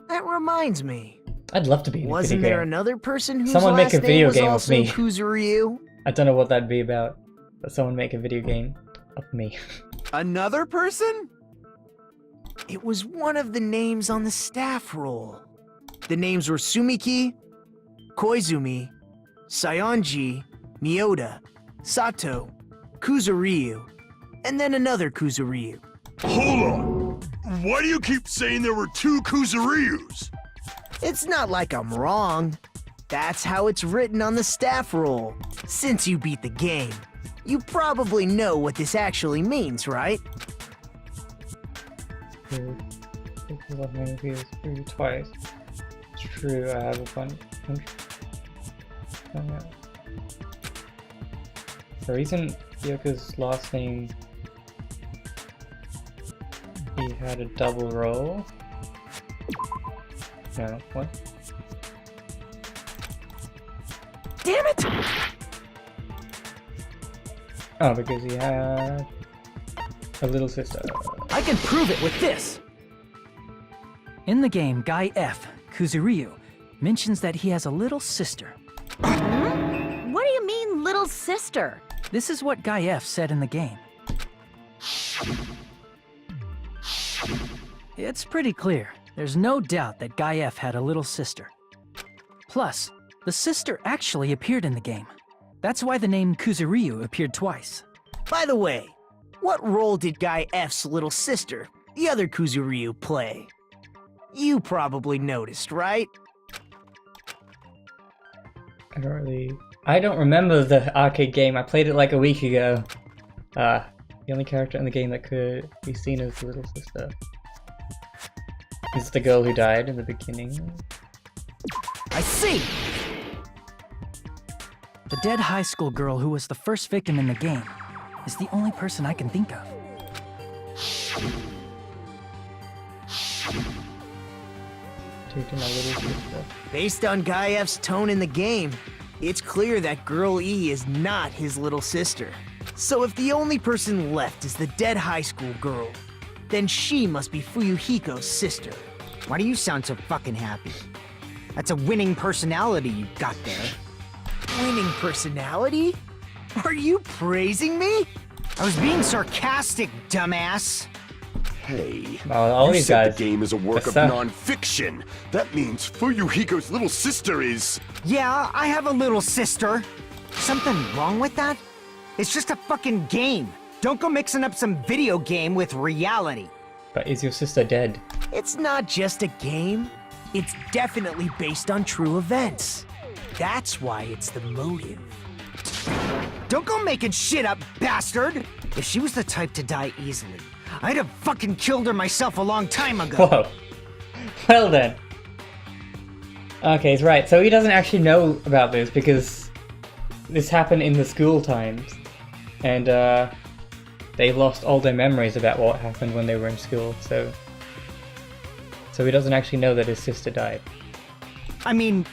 That reminds me. I'd love to be in a Wasn't video there game. another person whose Someone make last a video name was game of also me. Kuzuryu? I don't know what that'd be about, but someone make a video game of me. Another person? It was one of the names on the staff roll. The names were Sumiki, Koizumi, Sayonji, Miyoda, Sato, Kuzuryu, and then another Kuzuryu. Hold on. Why do you keep saying there were two Kuzuryus? It's not like I'm wrong. That's how it's written on the staff roll. Since you beat the game, you probably know what this actually means, right? Love my videos through twice. It's true, I have a bunch. Oh, no. The reason Yoko's last name, he had a double role. No, what? Damn it! Oh, because he had a little sister. I can prove it with this! In the game, Guy F, Kuzuryu, mentions that he has a little sister. What do you mean, little sister? This is what Guy F said in the game. It's pretty clear. There's no doubt that Guy F had a little sister. Plus, the sister actually appeared in the game. That's why the name Kuzuryu appeared twice. By the way, what role did Guy F's little sister, the other Kuzuryu, play? You probably noticed, right? I don't remember the arcade game. I played it like a week ago. The only character in the game that could be seen as the little sister is the girl who died in the beginning. I see! The dead high school girl who was the first victim in the game is the only person I can think of. Taking my little sister. Based on Guy F's tone in the game, it's clear that Girl E is not his little sister. So if the only person left is the dead high school girl, then she must be Fuyuhiko's sister. Why do you sound so fucking happy? That's a winning personality you got there. Winning personality? Are you praising me? I was being sarcastic, dumbass. Hey, All you these said guys. the game is a work of That's, non-fiction. That means Fuyuhiko's little sister is... Yeah, I have a little sister. Something wrong with that? It's just a fucking game. Don't go mixing up some video game with reality. But is your sister dead? It's not just a game. It's definitely based on true events. That's why it's the motive. Don't go making shit up, bastard! If she was the type to die easily, I'd have fucking killed her myself a long time ago. Whoa. Well then. Okay, right. So he doesn't actually know about this because this happened in the school times. And they lost all their memories about what happened when they were in school. So he doesn't actually know that his sister died. I mean,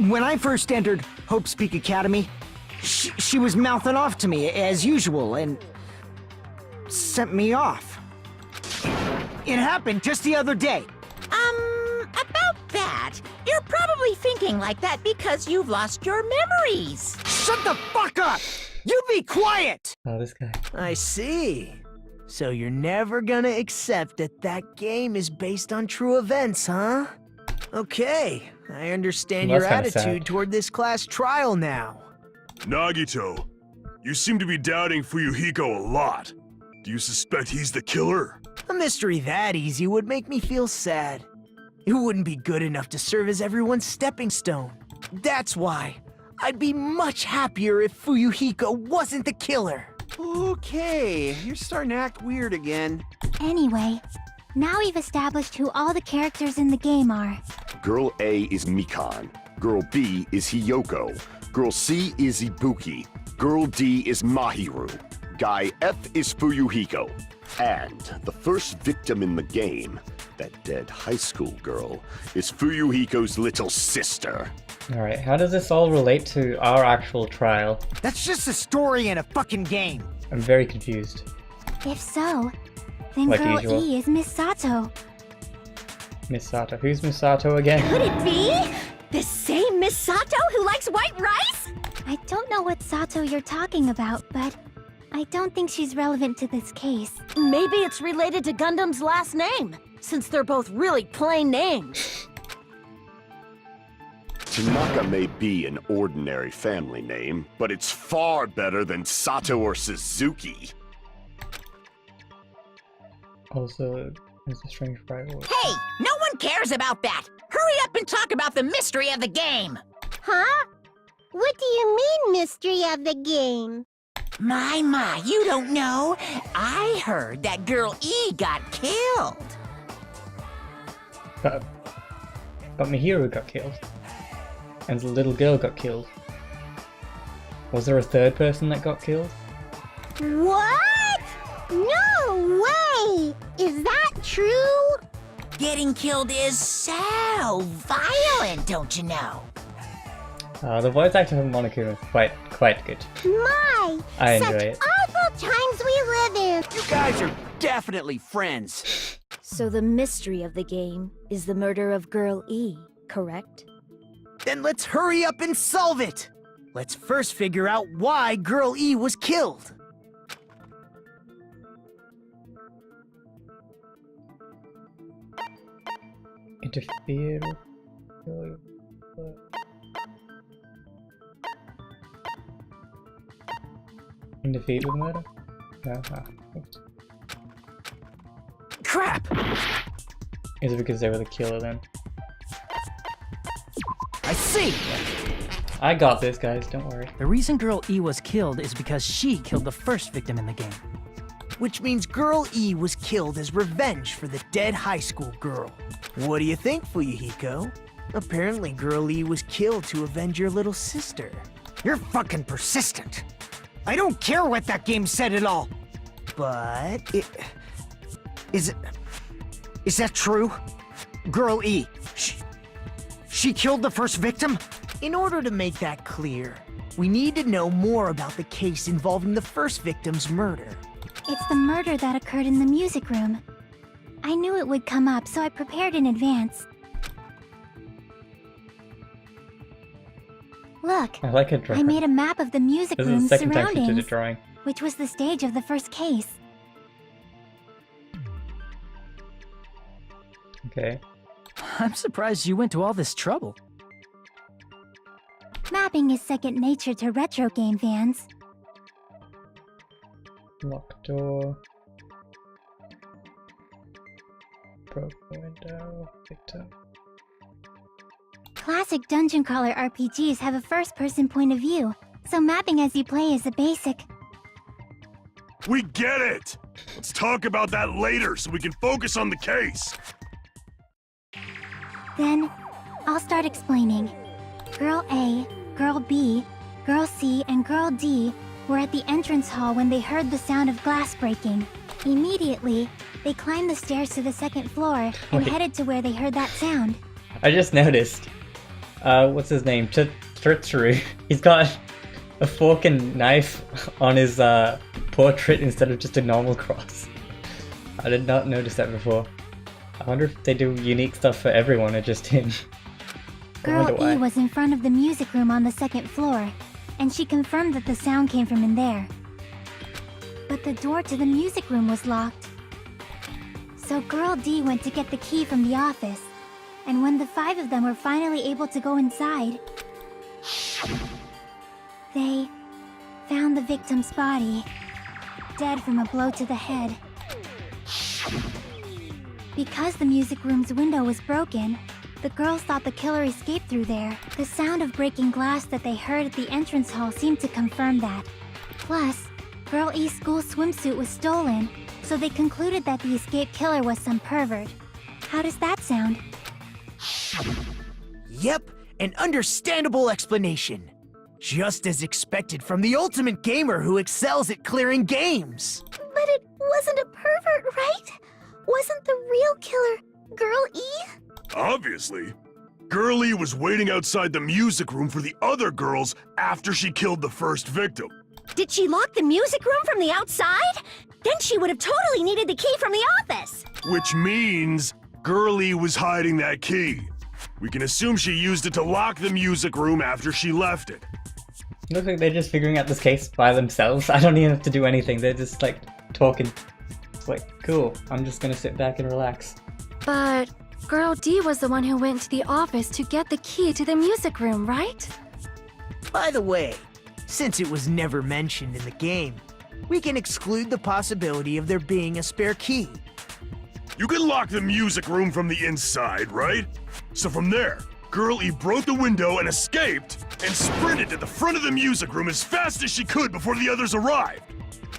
when I first entered Hope Speak Academy, she was mouthing off to me as usual and sent me off. It happened just the other day. About that, you're probably thinking like that because you've lost your memories. Shut the fuck up! You be quiet! Oh, this guy. I see. So you're never gonna accept that that game is based on true events, huh? Okay, I understand Well, your that's kinda attitude sad. toward this class trial now. Nagito, you seem to be doubting Fuyuhiko a lot. Do you suspect he's the killer? A mystery that easy would make me feel sad. It wouldn't be good enough to serve as everyone's stepping stone. That's why I'd be much happier if Fuyuhiko wasn't the killer. Okay, you're starting to act weird again. Anyway, now we've established who all the characters in the game are. Girl A is Mikan. Girl B is Hiyoko. Girl C is Ibuki. Girl D is Mahiru. Guy F is Fuyuhiko. And the first victim in the game, that dead high school girl, is Fuyuhiko's little sister. Alright, how does this all relate to our actual trial? That's just a story in a fucking game. I'm very confused. If so, then Like Girl usual. E is Miss Sato. Miss Sato. Who's Miss Sato again? Could it be? The same Miss Sato who likes white rice? I don't know what Sato you're talking about, but I don't think she's relevant to this case. Maybe it's related to Gundam's last name, since they're both really plain names. Tanaka may be an ordinary family name, but it's far better than Sato or Suzuki. Also, there's a strange rivalry. Hey, no one cares about that. Hurry up and talk about the mystery of the game. Huh? What do you mean, mystery of the game? My, you don't know. I heard that Girl E got killed. But Mihiru got killed. And the little girl got killed. Was there a third person that got killed? What? No way! Is that true? Getting killed is so violent, don't you know? The voice actor for Monokuma is quite good. My! I enjoy such it. awful times we live in! You guys are definitely friends. So the mystery of the game is the murder of Girl E, correct? Then let's hurry up and solve it! Let's first figure out why Girl E was killed. Interfere. Interfere with murder? No. Oops. Crap! Is it because they were the killer then? I see! I got this, guys. Don't worry. The reason Girl E was killed is because she killed the first victim in the game. Which means Girl E was killed as revenge for the dead high school girl. What do you think, Fuyuhiko? Apparently Girl E was killed to avenge your little sister. You're fucking persistent. I don't care what that game said at all. But Is that true? Girl E, she killed the first victim? in order to make that clear, we need to know more about the case involving the first victim's murder. It's the murder that occurred in the music room. I knew it would come up, so I prepared in advance. Look, I like a I drawing. made a map of the music This is the room's second time she did a surroundings, drawing. which was the stage of the first case. Okay. I'm surprised you went to all this trouble. Mapping is second nature to retro game fans. Locked door. Broke the window. Victim. Classic dungeon crawler RPGs have a first-person point of view, so mapping as you play is a basic. We get it! Let's talk about that later so we can focus on the case. Then, I'll start explaining. Girl A, Girl B, Girl C, and Girl D were at the entrance hall when they heard the sound of glass breaking. Immediately, they climbed the stairs to the second floor and Wait. headed to where they heard that sound. I just noticed. What's his name? Totoro. He's got a fork and knife on his portrait instead of just a normal cross. I did not notice that before. I wonder if they do unique stuff for everyone or just him. I wonder Girl why. E was in front of the music room on the second floor, and she confirmed that the sound came from in there. But the door to the music room was locked. So Girl D went to get the key from the office, and when the 5 of them were finally able to go inside, they found the victim's body, dead from a blow to the head. Because the music room's window was broken, the girls thought the killer escaped through there. The sound of breaking glass that they heard at the entrance hall seemed to confirm that. Plus, Girl E's school swimsuit was stolen, so they concluded that the escaped killer was some pervert. How does that sound? Yep, an understandable explanation. Just as expected from the ultimate gamer who excels at clearing games. But it wasn't a pervert, right? Wasn't the real killer Girl E? Obviously. Girlie was waiting outside the music room for the other girls after she killed the first victim. Did she lock the music room from the outside? Then she would have totally needed the key from the office. Which means Girlie was hiding that key. We can assume she used it to lock the music room after she left it. Looks like they're just figuring out this case by themselves. I don't even have to do anything. They're just like talking. It's like, cool. I'm just gonna sit back and relax. But Girl D was the one who went to the office to get the key to the music room, right? By the way, since it was never mentioned in the game, we can exclude the possibility of there being a spare key. You can lock the music room from the inside, right? So from there, Girl E broke the window and escaped, and sprinted to the front of the music room as fast as she could before the others arrived.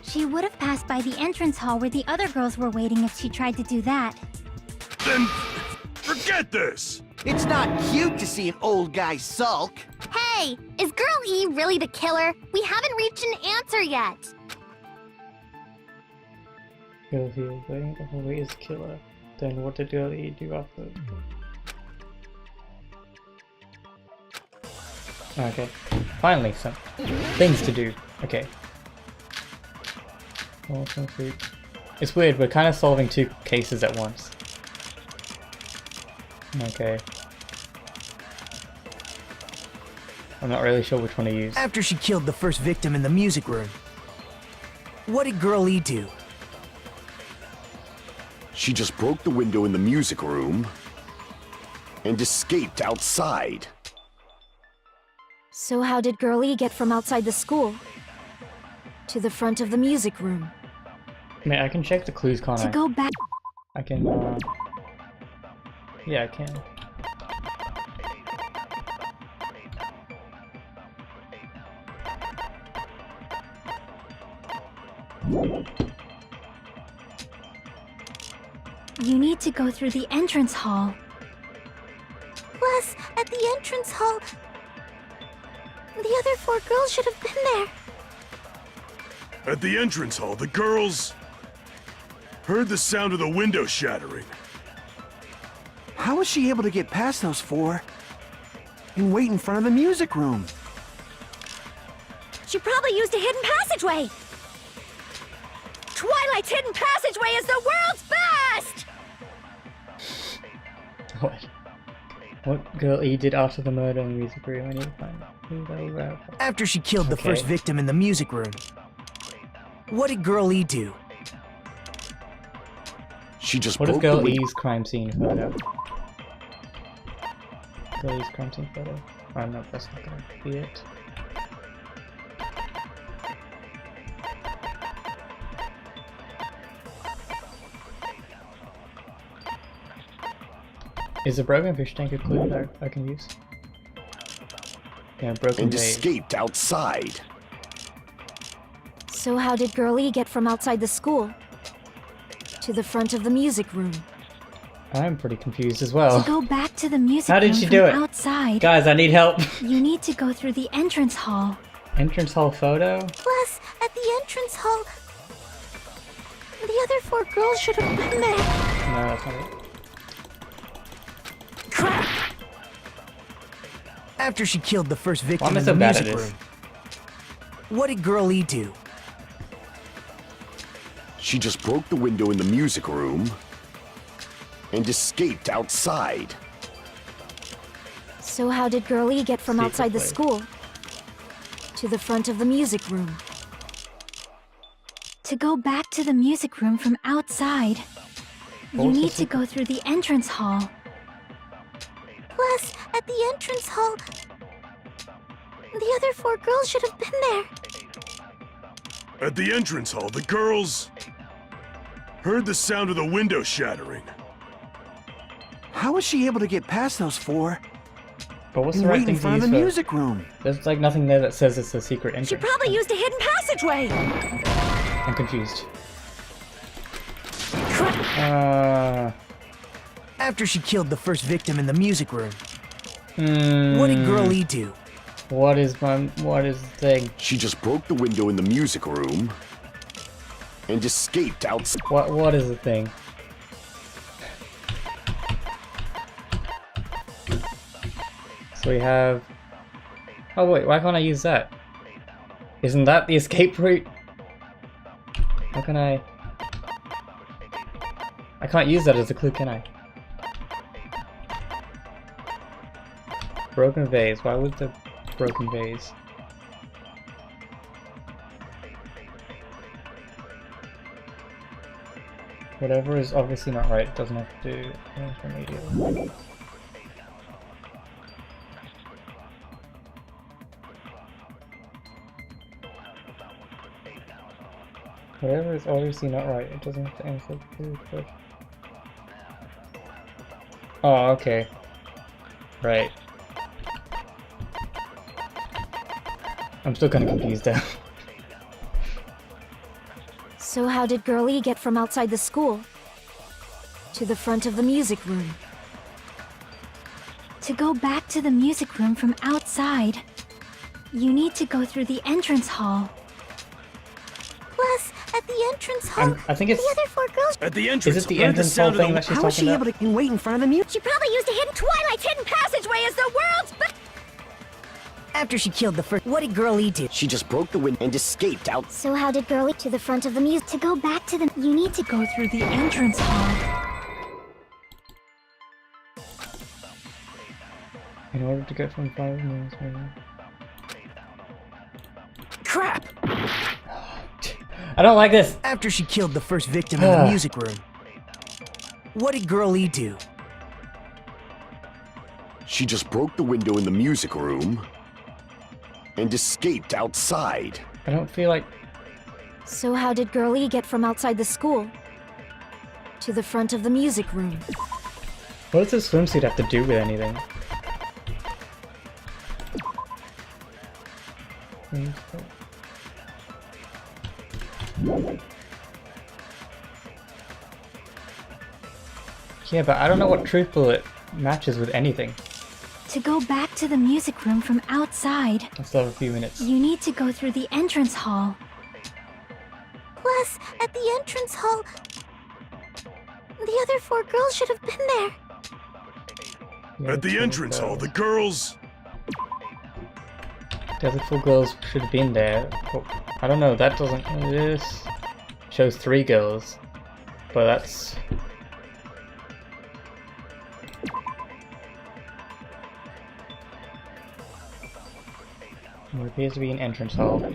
She would have passed by the entrance hall where the other girls were waiting if she tried to do that. Then, forget this! It's not cute to see an old guy sulk. Hey, is Girl E really the killer? We haven't reached an answer yet. Girl E was waiting the whole way as killer. Then what did Girl E do after? Okay. Finally, some things to do. Okay. Oh, some food. It's weird, we're kind of solving 2 cases at once. Okay. I'm not really sure which one to use. After she killed the first victim in the music room, what did Girl E do? She just broke the window in the music room and escaped outside. So how did Girl E get from outside the school to the front of the music room? I can check the clues, can't To I? go back. I can, yeah, I can. You need to go through the entrance hall. Plus, at the entrance hall, the other 4 girls should have been there. At the entrance hall, the girls heard the sound of the window shattering. How was she able to get past those 4 and wait in front of the music room? She probably used a hidden passageway! Twilight's hidden passageway is the world's best! What Girl E did after the murder in the music room? I need to find who they were. After she killed the first Okay. victim in the music room, what did Girl E do? She just What is broke the Girl window. E's crime scene photo? Girl E's crime scene photo? Oh no, that's not gonna be it. Is a broken fish tank a clue that I can use? Yeah, broken And vase. escaped outside. So how did Girlie get from outside the school to the front of the music room? I'm pretty confused as well. To go back to the music How did room she from do it? outside, Guys, I need help. you need to go through the entrance hall. Entrance hall photo? Plus, at the entrance hall, the other 4 girls should have been there. No, that's not it. Crap! After she killed the first victim Why am I in so the bad at music this? room, what did Girl E do? She just broke the window in the music room and escaped outside. So how did Girlie get from outside the Secretly. school to the front of the music room? To go back to the music room from outside, What you was the need to go through the entrance hall. Plus, at the entrance hall, the other 4 girls should have been there. At the entrance hall, the girls heard the sound of the window shattering. How was she able to get past those 4 But what's and the right wait in thing to front of use the for? music room? There's like nothing there that says it's a secret entrance. She probably used a hidden passageway! I'm confused. After she killed the first victim in the music room, Hmm. what did Girl E do? What is the thing? She just broke the window in the music room and escaped outside. What is the thing? So we have... Oh wait, why can't I use that? Isn't that the escape route? How can I... I can't use that as a clue, can I? Broken vase. Why would the broken vase? Whatever is obviously not right, it doesn't have to do anything immediately. Whatever is obviously not right, it doesn't have to answer the question. Oh, okay. Right. I'm still kind of confused though. So how did Girlie get from outside the school to the front of the music room? To go back to the music room from outside, you need to go through the entrance hall. Plus, at the entrance hall, I think it's... the other 4 girls. At the entrance, Is it the heard entrance sound hall of thing that she's How was she talking able about? to wait in front of the music? She probably used a hidden Twilight's hidden passageway as the world's best. After she killed the first, what did Girl E do? She just broke the window and escaped out. So how did Girlie to the front of the music? To go back to the, You need to go through the entrance hall. In order to get from 5 minutes. Crap! I don't like this! After she killed the first victim in the music room, what did Girl E do? She just broke the window in the music room and escaped outside. I don't feel like... So how did Girlie get from outside the school to the front of the music room? What does this swimsuit have to do with anything? Yeah, but I don't know what truth bullet matches with anything. To go back to the music room from outside, I still have a few minutes. you need to go through the entrance hall. plus, at the entrance hall, the other 4 girls should have been there. Yeah, At the entrance hall, the girls The other 4 girls should have been there. Oh, I don't know, that doesn't... This shows 3 girls. But that's... There appears to be an entrance hall.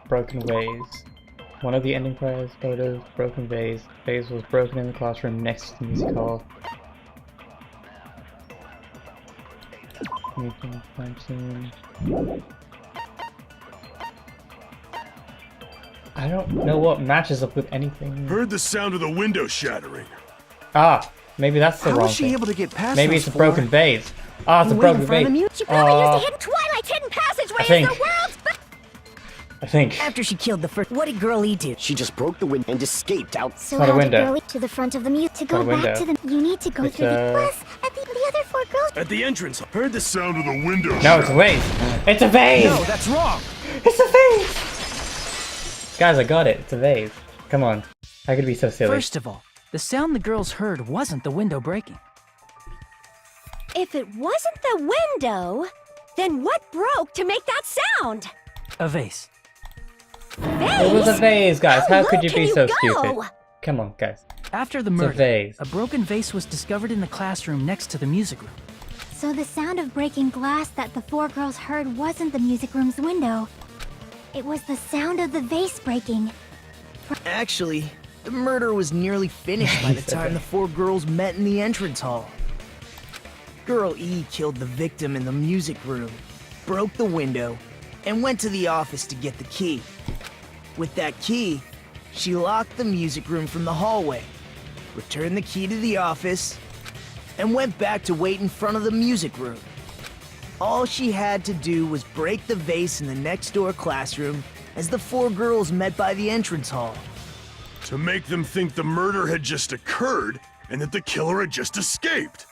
Broken vase. One of the ending prize photos, broken vase. Vase was broken in the classroom next to the music hall. Making crime scene. I don't know what matches up with anything. heard the sound of the window shattering. Ah, maybe that's the How wrong was she thing. able to get past Maybe those it's a four? broken vase. Ah, it's a Wait in broken front of vase. the She probably used a hidden Twilight's hidden passageway think. as the world's I think. After she killed the first, what did Girl E do? She just broke the window and escaped out. So Not a how did window. Girlie to the front of the mute to Not a go back to window. the? You need to go It's through the a- bus at the other four girls. At the entrance, heard the sound of the window. No, it's a vase. It's a vase. No, that's wrong. It's a vase. Guys, I got it. It's a vase. Come on. How could it be so silly? First of all, the sound the girls heard wasn't the window breaking. If it wasn't the window, then what broke to make that sound? A vase. It was a vase, guys. How could you low be can so you go? stupid? Come on, guys. After the It's a murder, vase. a broken vase was discovered in the classroom next to the music room. So the sound of breaking glass that the four girls heard wasn't the music room's window. It was the sound of the vase breaking. Actually, the murder was nearly finished by the time the four girls met in the entrance hall. Girl E killed the victim in the music room, broke the window, and went to the office to get the key. With that key, she locked the music room from the hallway, returned the key to the office, and went back to wait in front of the music room. All she had to do was break the vase in the next door classroom as the four girls met by the entrance hall. To make them think the murder had just occurred and that the killer had just escaped.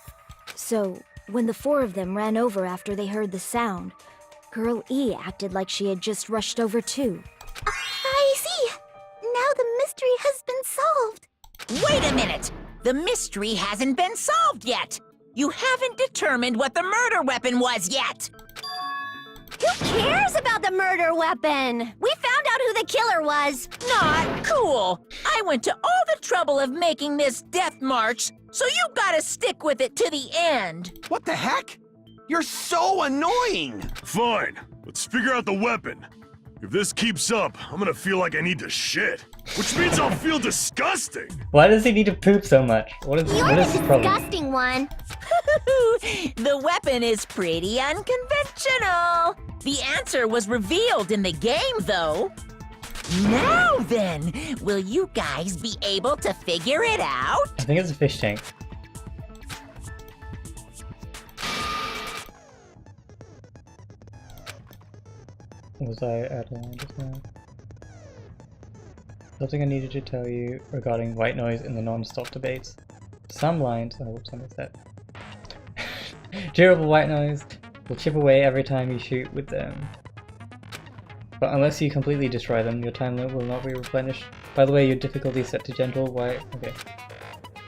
So, when the four of them ran over after they heard the sound, Girl E acted like she had just rushed over too. I see. Now the mystery has been solved. Wait a minute! The mystery hasn't been solved yet! You haven't determined what the murder weapon was yet! Who cares about the murder weapon? We found out who the killer was. Not cool! I went to all the trouble of making this death march, so you gotta stick with it to the end! What the heck? You're so annoying. Fine, let's figure out the weapon. If this keeps up, I'm gonna feel like I need to shit. Which means I'll feel disgusting. Why does he need to poop so much? What is You're his the problem? disgusting one. The weapon is pretty unconventional. The answer was revealed in the game, though. Now then, will you guys be able to figure it out? I think it's a fish tank. Was I out of line just now? Something I needed to tell you regarding white noise in the non-stop debates. Some lines, oh whoops, I missed that. Durable white noise will chip away every time you shoot with them. But unless you completely destroy them, your time limit will not be replenished. By the way, your difficulty is set to gentle white. Okay.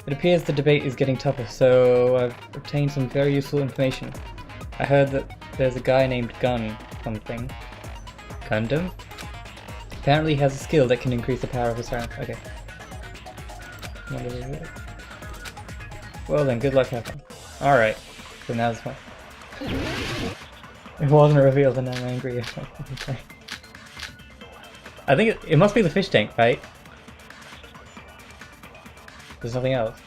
It appears the debate is getting tougher, so I've obtained some very useful information. I heard that there's a guy named Gun something. Gundam? Apparently he has a skill that can increase the power of his round. Okay. Well then, good luck, have fun. Alright. So now it's fun. It wasn't revealed and I'm angry. I think it must be the fish tank, right? There's nothing else.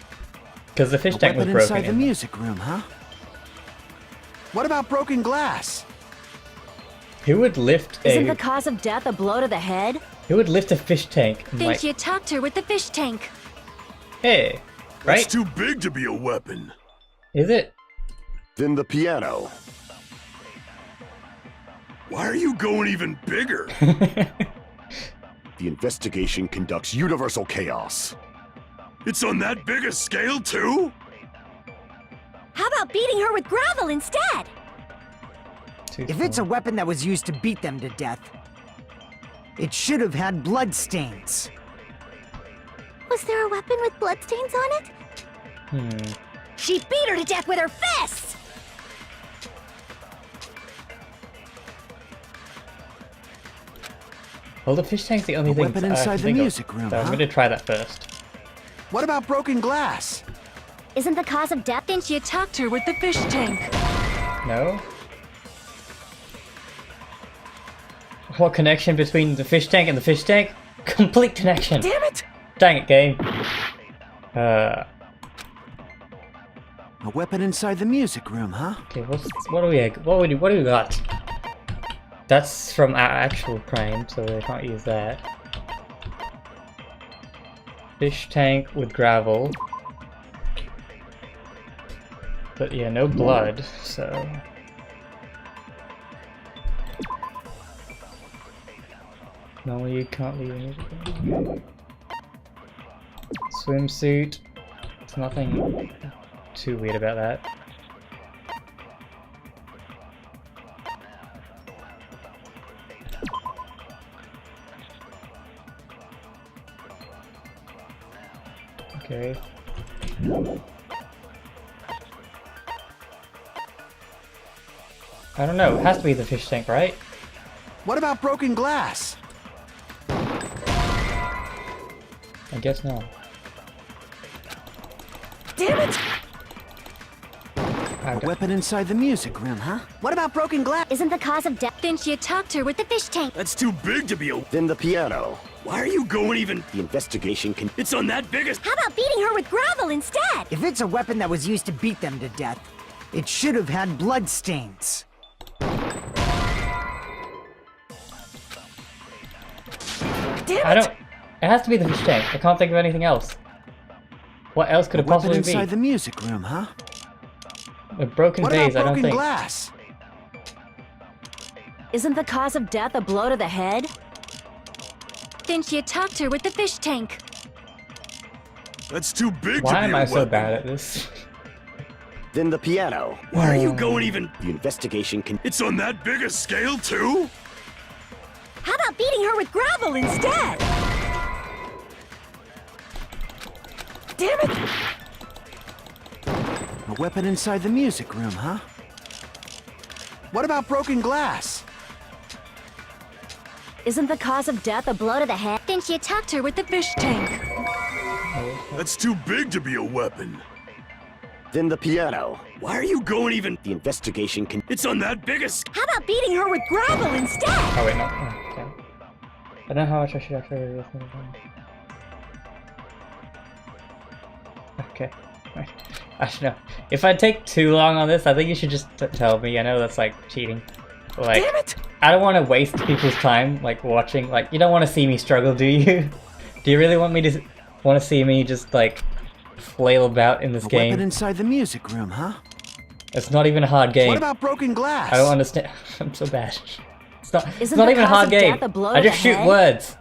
Because the fish tank was weapon broken. inside the music room, huh? What about broken glass? Who would lift Isn't the a cause of death a blow to the head? who would lift a fish tank and Think like, you tucked her with the fish tank. hey, right? It's too big to be a weapon. Is it? Then the piano. Why are you going even bigger? The investigation conducts universal chaos. It's on that big a scale, too? How about beating her with gravel instead? Too If it's a small. weapon that was used to beat them to death, it should have had blood stains. Was there a weapon with bloodstains on it? She beat her to death with her fists! Well, the fish tank's the only A thing weapon I inside can the think of, music room, so I'm huh? gonna try that first. What about broken glass? Isn't the cause of death? Think you tucked her with the fish tank. No? What connection between the fish tank and the fish tank? Complete connection! Damn it! Dang it, game. A weapon inside the music room, huh? Okay, what do we got? That's from our actual crime, so they can't use that. Fish tank with gravel. But yeah, no blood, so... Normally you can't leave anything. Swimsuit. There's nothing too weird about that. Okay. I don't know, it has to be the fish tank, right? What about broken glass? I guess not. Damn it! A weapon inside the music room, huh? What about broken glass? Isn't the cause of death? Then she attacked her with the fish tank. That's too big to be a... Then the piano. Why are you going even... The investigation can... It's on that biggest... How about beating her with gravel instead? If it's a weapon that was used to beat them to death, it should have had blood stains. Damn I it! don't... It has to be the fish tank. I can't think of anything else. What else could A it weapon possibly inside be? the music room, huh? A broken What vase, about I don't broken think. glass? Isn't the cause of death a blow to the head? Then she attacked her with the fish tank. That's too big to Why be am a I so weapon. bad at this? Then the piano. Why are you going even... The investigation can... It's on that big a scale, too? How about beating her with gravel instead? Damn it! A weapon inside the music room, huh? What about broken glass? Isn't the cause of death a blow to the head? Then she attacked her with the fish tank. That's too big to be a weapon. Then the piano. Why are you going even... The investigation can... It's on that big a... How about beating her with gravel instead? Oh wait, no. Oh, okay. I don't know how much I should actually do this. Okay. Right. I don't know. If I take too long on this, I think you should just tell me. I know that's like cheating. Like, Damn it! I don't want to waste people's time like watching. Like, you don't want to see me struggle, do you? Do you really want me to want to see me just like flail about in this A game? weapon inside the music room, huh? It's not even a hard game. What about broken glass? I don't understand. I'm so bad. It's not Isn't not the even a cause hard of game. death a blow I to just the shoot head? words.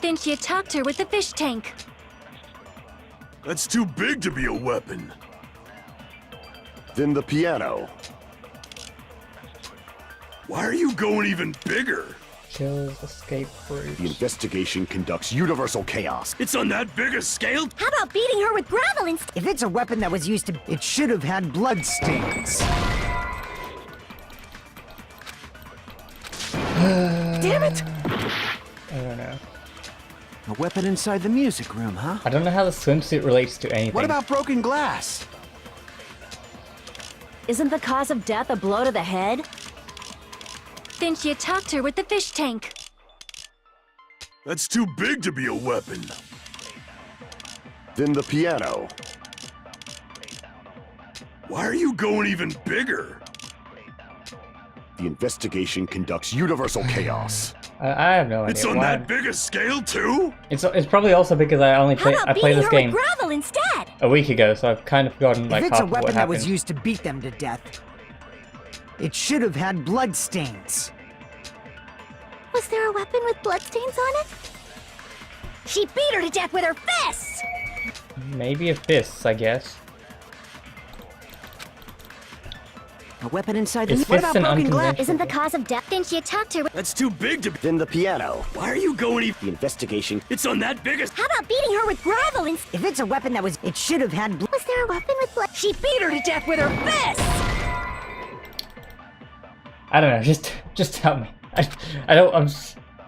Then she attacked her with the fish tank. That's too big to be a weapon. Then the piano. Why are you going even bigger? Kills escape The route. investigation conducts universal chaos. It's on that big a scale? How about beating her with gravel instead? If it's a weapon that was used to... It should have had blood stains. Damn it! I don't know. A weapon inside the music room, huh? I don't know how the swimsuit relates to anything. What about broken glass? Isn't the cause of death a blow to the head? Then she attacked her with the fish tank. That's too big to be a weapon. Then the piano. Why are you going even bigger? The investigation conducts universal chaos. I have no idea. It's on why. that big a scale, too? It's probably also because I only How play about I played beating this her game with gravel instead? a week ago, so I've kind of forgotten like If it's half a of what weapon that was happened. used to beat them to death, it should have had blood stains. Was there a weapon with bloodstains on it? She beat her to death with her fists! Maybe a fist, I guess. A weapon inside the... Is What fists about an broken glass? unconventional? Isn't the cause of death? Then she attacked her with... That's too big to be... Then the piano. Why are you going even... The investigation... It's on that big a... How about beating her with gravel instead? If it's a weapon that was... It should have had blood... Was there a weapon with blood? She beat her to death with her fists! I don't know. Just tell me. I don't.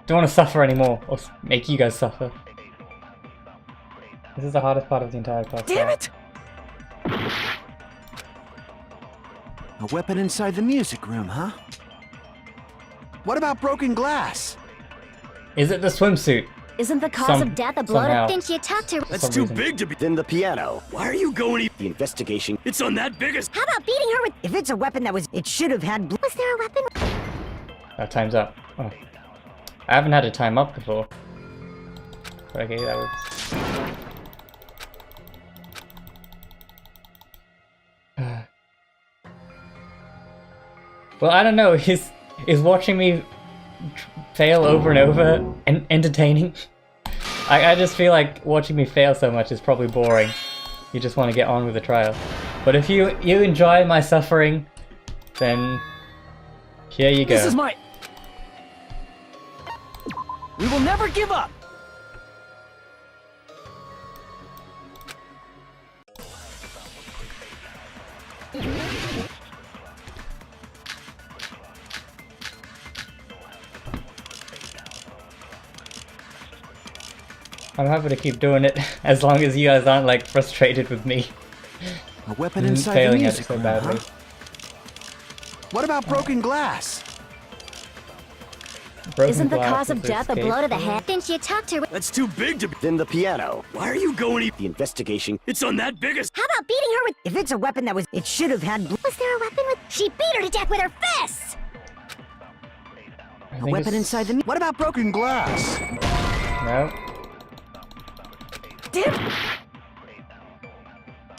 Don't want to suffer anymore or make you guys suffer. This is the hardest part of the entire class. Damn it! A weapon inside the music room, huh? What about broken glass? Is it the swimsuit? Isn't the cause of death a blow somehow. to... Then she attacked her... That's some too reason. big to be... Then the piano. Why are you going even... The investigation... It's on that big a... How about beating her with... If it's a weapon that was... It should have had blood... Was there a weapon? Time's up. Oh. I haven't had a time up before. But okay, that was... Well, I don't know. Is watching me fail over and over and entertaining? I just feel like watching me fail so much is probably boring. You just want to get on with the trial. But if you enjoy my suffering, then here you go. This is my... We will never give up! I'm happy to keep doing it as long as you guys aren't like frustrated with me. A weapon inside the failing at it music so room, badly. huh? What about broken glass? Broken Isn't the glass cause of is death a escape. blow to the head? Didn't you talk to her? That's too big to be. Then the piano. Why are you going? The investigation. It's on that biggest. How about beating her with... If it's a weapon that was... It should have had... Was there a weapon with... She beat her to death with her fists! I A think weapon it's- inside the... What about broken glass? No.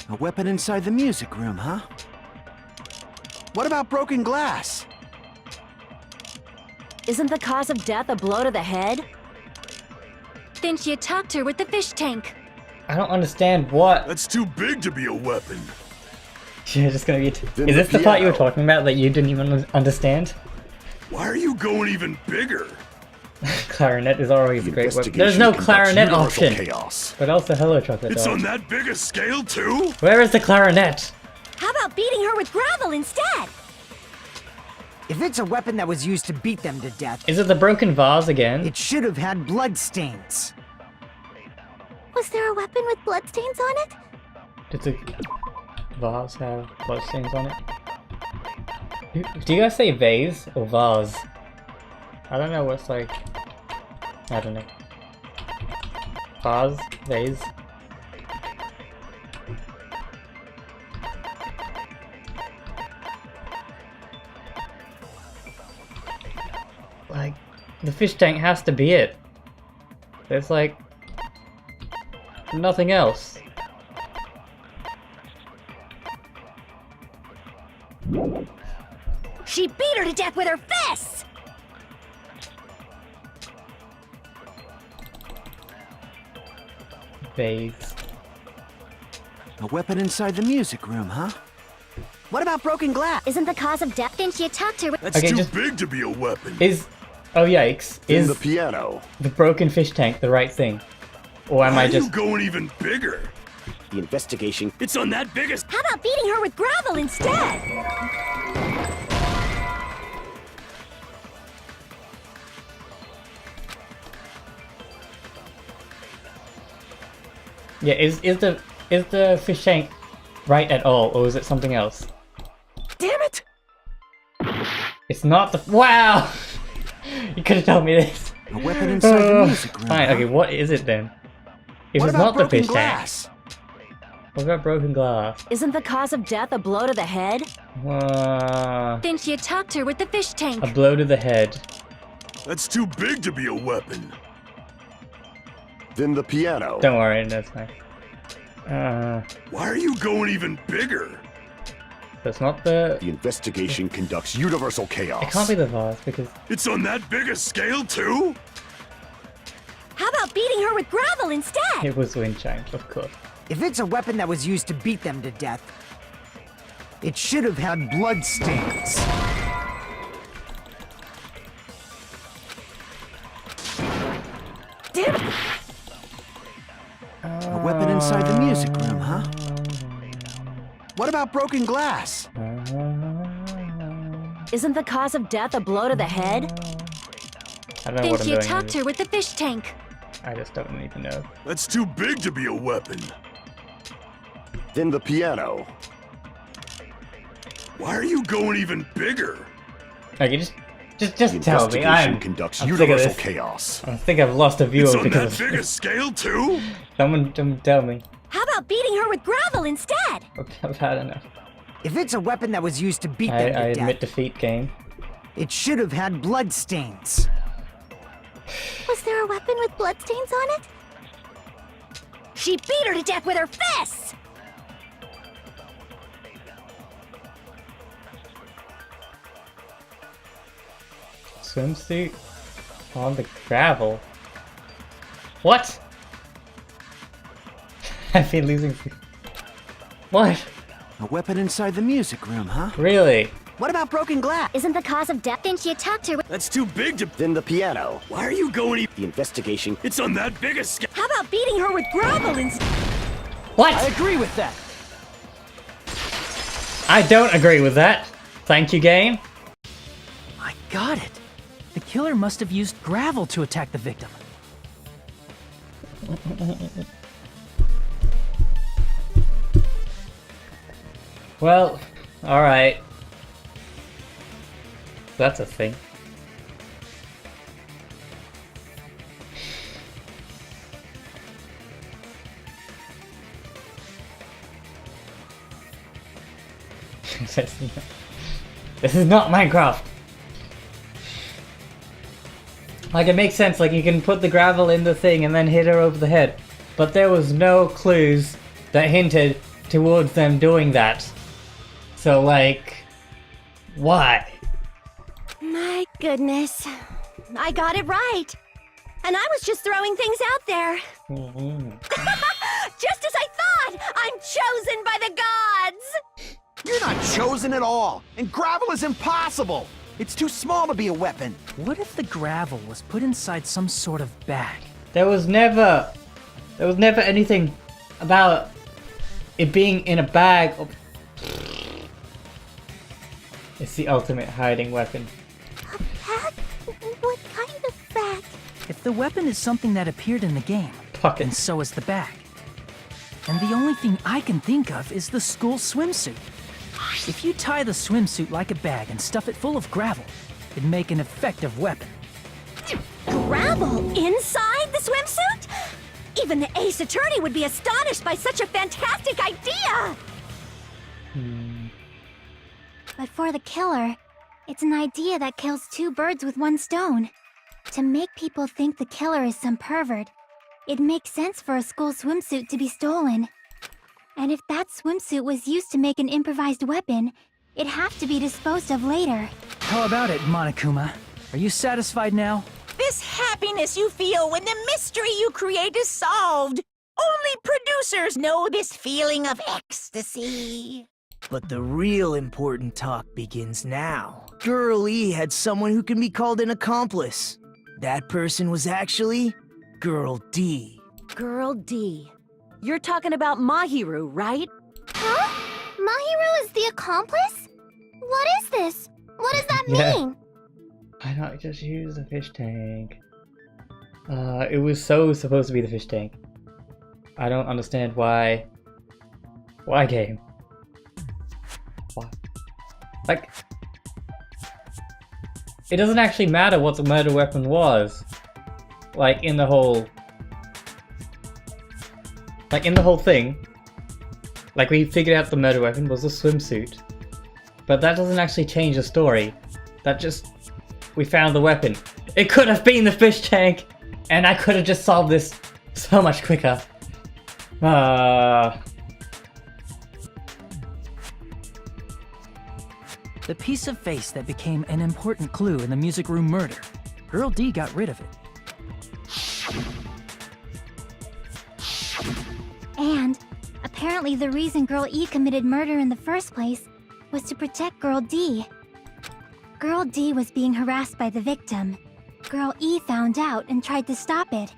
A weapon inside the music room, huh? What about broken glass? Isn't the cause of death a blow to the head? Didn't you talk to her with the fish tank? I don't understand what. That's too big to be a weapon. You're just gonna be. Then Is the this the part you were piano. talking about that you didn't even understand? Why are you going even bigger? Clarinet is always The a great weapon. investigation There's no conducts clarinet universal option. chaos. But also, hello, chocolate It's dog. on that big a scale too? Where is the clarinet? How about beating her with gravel instead? If it's a weapon that was used to beat them to death, Is it the broken vase again? it should have had bloodstains. Was there a weapon with bloodstains on it? Did the vase have bloodstains on it? Do you guys say vase or vase? I don't know what's like. I don't know. Vase? Vase? Like, the fish tank has to be it. There's like nothing else. She beat her to death with her fists! Vase. A weapon inside the music room, huh? What about broken glass? Isn't the cause of death? Didn't you talk to her? That's Okay, too just- big to be a weapon. Is oh yikes! Then Is the piano. the broken fish tank the right thing, or am Why I are just? you going even bigger? The investigation. It's on that biggest. How about beating her with gravel instead? Yeah, is the fish tank right at all, or is it something else? Damn it! It's not the. Wow! You could have told me this. A weapon inside the music room, Fine. huh? Okay, what is it then? If What it's about not the broken fish glass? tank, what about broken glass? Isn't the cause of death a blow to the head? Didn't you talk to her with the fish tank? A blow to the head. That's too big to be a weapon. Then the piano. Don't worry, that's fine. Why are you going even bigger? That's not the. The investigation conducts universal chaos. It can't be the vase because It's on that big a scale too? How about beating her with gravel instead? it was wind chime, of course. If it's a weapon that was used to beat them to death, it should have had bloodstains. Damn it! A weapon inside the music room, huh? What about broken glass? Isn't the cause of death a blow to the head? I don't know what Didn't I'm you doing. talk to her with the fish tank? I just don't even know. That's too big to be a weapon. Then the piano. Why are you going even bigger? Okay, just The tell me. investigation conducts I'm sick of universal this. chaos. I think I've lost a It's viewer on because that of big a scale too? someone tell me. How about beating her with gravel instead? I've had enough. If it's a weapon that was used to beat I them to admit death, defeat, game. it should have had bloodstains. Was there a weapon with bloodstains on it? She beat her to death with her fists! swimsuit on the gravel. What? I've been losing. What? A weapon inside the music room, huh? Really? What about broken glass? Isn't the cause of death? Then she attacked her with. That's too big to. Then the piano. Why are you going? The investigation. It's on that big a scale. How about beating her with gravel instead? What? I agree with that. I don't agree with that. Thank you, game. I got it. The killer must have used gravel to attack the victim. Well, alright. That's a thing. This is not Minecraft. Like, it makes sense, like you can put the gravel in the thing and then hit her over the head. But there was no clues that hinted towards them doing that. So, like, why? My goodness. I got it right. And I was just throwing things out there. Just as I thought! I'm chosen by the gods! You're not chosen at all, and gravel is impossible. It's too small to be a weapon. What if the gravel was put inside some sort of bag? There was never anything about it being in a bag. It's the ultimate hiding weapon. A bag? What kind of bag? If the weapon is something that appeared in the game, Pocket. then so is the bag. And the only thing I can think of is the school swimsuit. If you tie the swimsuit like a bag and stuff it full of gravel, it'd make an effective weapon. Gravel inside the swimsuit? Even the ace attorney would be astonished by such a fantastic idea! But for the killer, it's an idea that kills two birds with one stone. To make people think the killer is some pervert, it makes sense for a school swimsuit to be stolen. And if that swimsuit was used to make an improvised weapon, it'd have to be disposed of later. How about it, Monokuma? Are you satisfied now? This happiness you feel when the mystery you create is solved. Only producers know this feeling of ecstasy. But the real important talk begins now. Girl E had someone who can be called an accomplice. That person was actually Girl D. Girl D. You're talking about Mahiru, right? Huh? Mahiru is the accomplice? What is this? What does that Yeah. mean? Why not just use the fish tank? It was so supposed to be the fish tank. I don't understand why. Why, game? Why? Like, it doesn't actually matter what the murder weapon was. Like, in the whole thing. Like, we figured out the murder weapon was a swimsuit. But that doesn't actually change the story. That just... we found the weapon. It could have been the fish tank! And I could have just solved this so much quicker. The piece of face that became an important clue in the music room murder. Girl D got rid of it. And apparently the reason Girl E committed murder in the first place was to protect Girl D. Girl D was being harassed by the victim. Girl E found out and tried to stop it.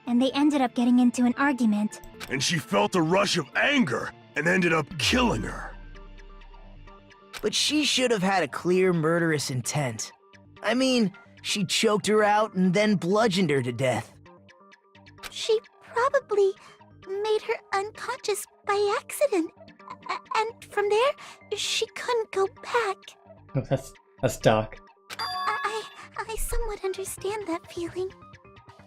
And they ended up getting into an argument. And she felt a rush of anger and ended up killing her. But she should have had a clear murderous intent. I mean, she choked her out and then bludgeoned her to death. She probably made her unconscious by accident. And from there, she couldn't go back. Oh, that's dark. I somewhat understand that feeling.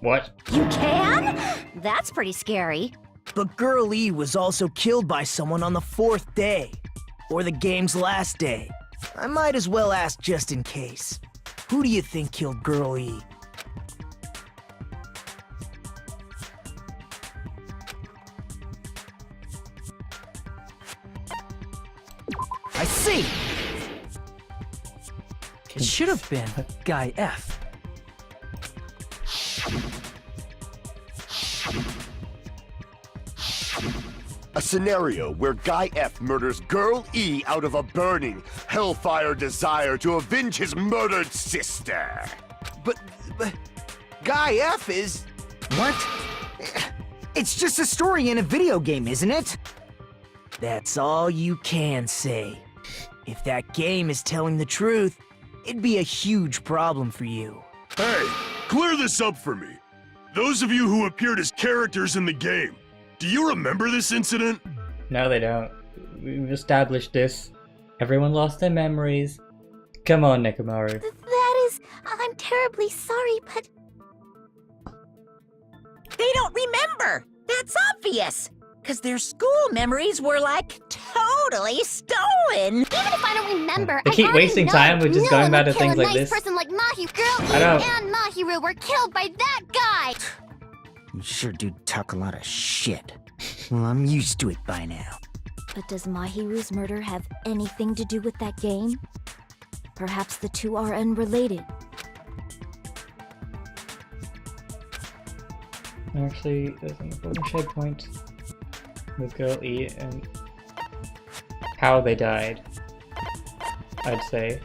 What? You can? That's pretty scary. But Girl E was also killed by someone on the 4th day. Or the game's last day. I might as well ask just in case. Who do you think killed Girl E? I see! It should have been Guy F. A scenario where Guy F murders Girl E out of a burning, hellfire desire to avenge his murdered sister. But Guy F is... What? It's just a story in a video game, isn't it? That's all you can say. If that game is telling the truth, it'd be a huge problem for you. Hey, clear this up for me. Those of you who appeared as characters in the game, do you remember this incident? No, they don't. We've established this. Everyone lost their memories. Come on, Nekomaru. That is... I'm terribly sorry, but... They don't remember! That's obvious! Because their school memories were, like, totally stolen! Even if I don't remember, They keep I already wasting know time with just no going one back would to kill things a like nice this. person like Mahiru. Girl I know. and Mahiru were killed by that guy! You sure do talk a lot of shit. Well, I'm used to it by now. But does Mahiru's murder have anything to do with that game? Perhaps the two are unrelated. Actually, there's an important shared point with Girl E and how they died, I'd say.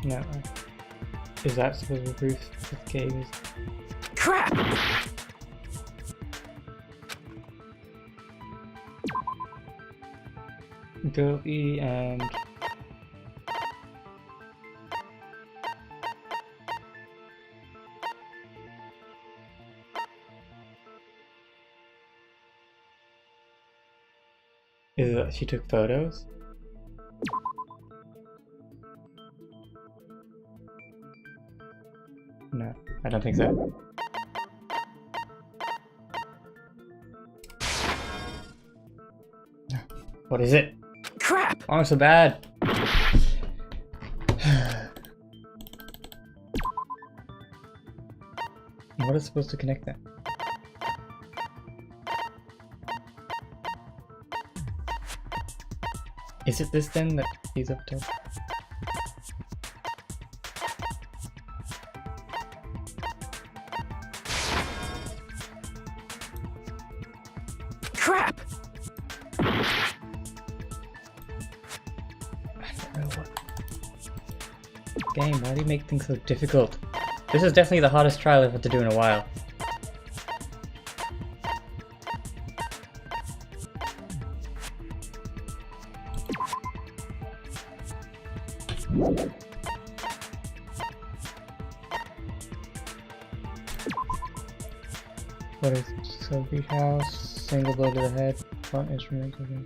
No. Is that supposed to be proof that the game is... Crap! Girl E and... Is it that she took photos? No, I don't think so. What is it? Crap! Oh, so bad. What is supposed to connect that? Is it this then that he's up to? Crap! Game, why do you make things so difficult? This is definitely the hardest trial I've had to do in a while. What is it? So beach house, single blow to the head, front instrument. Okay.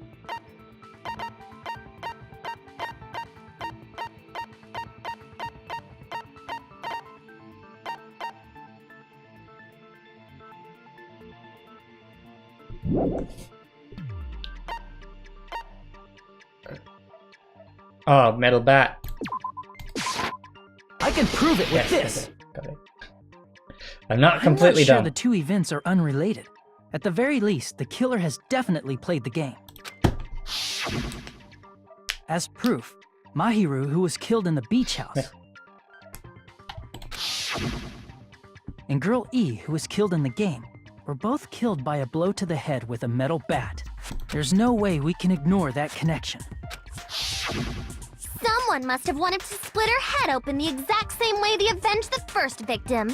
Oh, metal bat. I can prove it with this! Got it. I'm not completely I'm not sure dumb. the two events are unrelated. At the very least, the killer has definitely played the game. As proof, Mahiru, who was killed in the beach house, and Girl E, who was killed in the game, were both killed by a blow to the head with a metal bat. There's no way we can ignore that connection. Someone must have wanted to split her head open the exact same way they avenged the first victim.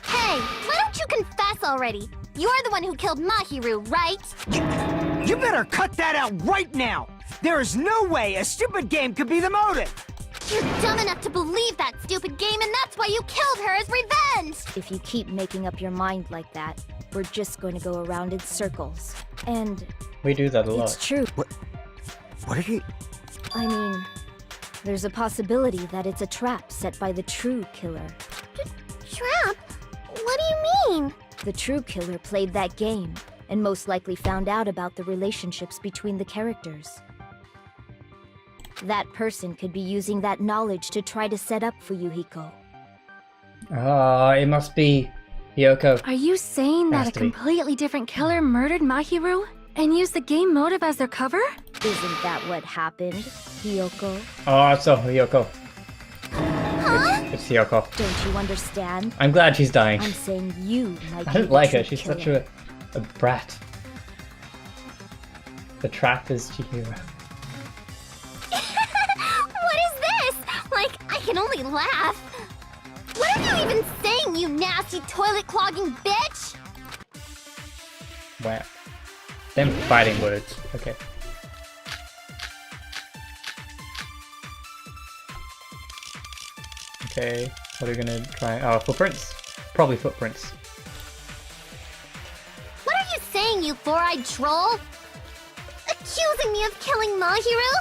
Hey, why don't you confess already? You're the one who killed Mahiru, right? You better cut that out right now! There is no way a stupid game could be the motive! You're dumb enough to believe that stupid game, and that's why you killed her as revenge! If you keep making up your mind like that, we're just going to go around in circles. And We do that a lot. it's true. What are you... I mean, there's a possibility that it's a trap set by the true killer. Trap? What do you mean? The true killer played that game, and most likely found out about the relationships between the characters. That person could be using that knowledge to try to set up Fuyuhiko. Ah, it must be Hiyoko. Are you saying that Has a to be. completely different killer murdered Mahiru and used the game motive as their cover? Isn't that what happened, Hiyoko? Oh, it's Hiyoko. Huh? It's Hiyoko. Don't you understand? I'm glad she's dying. I'm saying you might I be don't the like her. true She's killer. such a brat. The trap is Chihiro. What is this? Like, I can only laugh. What are you even saying, you nasty toilet-clogging bitch? Wow. Them fighting words. Okay. Okay, what are we gonna try? Oh, footprints. Probably footprints. What are you saying, you four-eyed troll? Accusing me of killing Mahiru?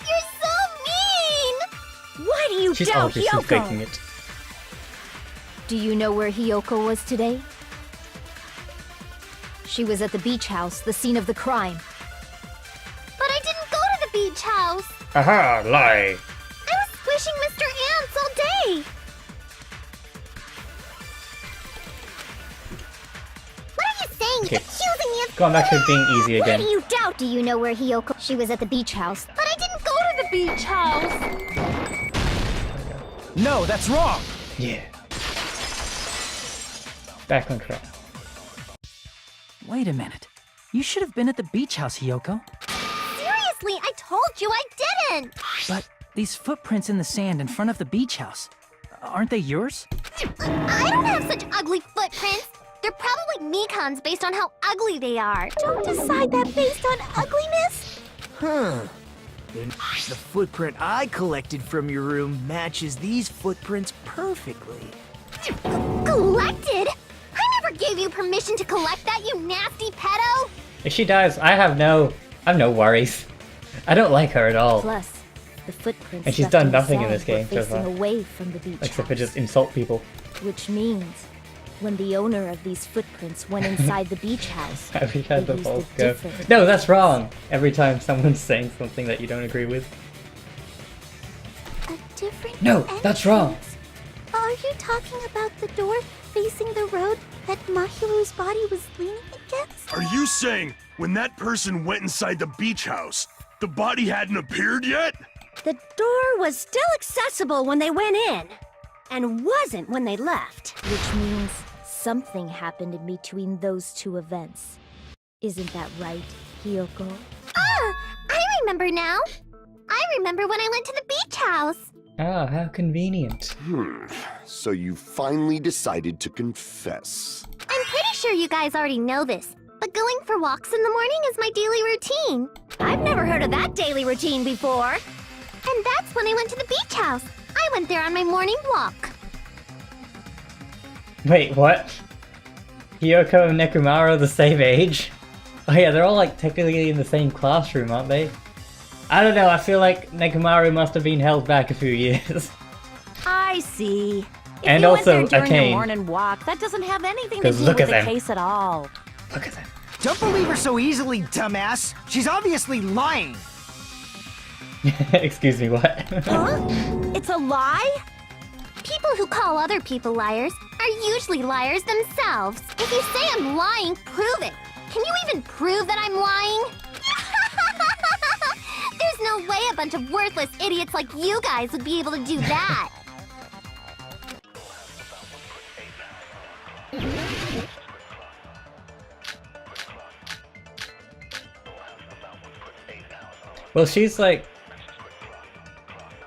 You're so mean! Why do you She's doubt obviously Hiyoko? faking it. Do you know where Hiyoko was today? She was at the beach house, the scene of the crime. But I didn't go to the beach house. Aha! Lie! I was squishing Mr. Ants all day. What are you saying? Okay. Accusing me of... Going back to being easy Why again. do you doubt? Do you know where Hiyoko... She was at the beach house. But I didn't go to the beach house. No, that's wrong! Yeah. Back on track. Wait a minute. You should have been at the beach house, Hiyoko. Seriously, I told you I didn't. But these footprints in the sand in front of the beach house, aren't they yours? I don't have such ugly footprints. They're probably Mikan's based on how ugly they are. Don't decide that based on ugliness. Huh. Then the footprint I collected from your room matches these footprints perfectly. Collected? I never gave you permission to collect that, you nasty pedo! If she dies, I have no worries. I don't like her at all. Plus, the footprints And she's left done in the nothing in sand this game were so facing far. away from the beach Except for house. just insult people. Which means, when the owner of these footprints went inside the beach house, Every time they the used a balls go. different... No, that's wrong! Every time someone's saying something that you don't agree with. A different No, that's wrong! entrance? Are you talking about the door facing the road that Mahiru's body was leaning against? Are you saying when that person went inside the beach house, the body hadn't appeared yet? The door was still accessible when they went in, and wasn't when they left. Which means something happened in between those two events. Isn't that right, Hiyoko? Ah! I remember now! I remember when I went to the beach house! Ah, how convenient. So you finally decided to confess. I'm pretty sure you guys already know this, but going for walks in the morning is my daily routine. I've never heard of that daily routine before. And that's when I went to the beach house. I went there on my morning walk. Wait, what? Hiyoko and Nekomaru are the same age? Oh yeah, they're all like technically in the same classroom, aren't they? I don't know, I feel like Nekomaru must have been held back a few years. I see. If And you also went there during a cane. your morning walk, that doesn't have anything to 'Cause do look with at the them. case at all. Look at them. Don't believe her so easily, dumbass. She's obviously lying. Excuse me, what? Huh? It's a lie? People who call other people liars are usually liars themselves. If you say I'm lying, prove it. Can you even prove that I'm lying? There's no way a bunch of worthless idiots like you guys would be able to do that. Well, she's like...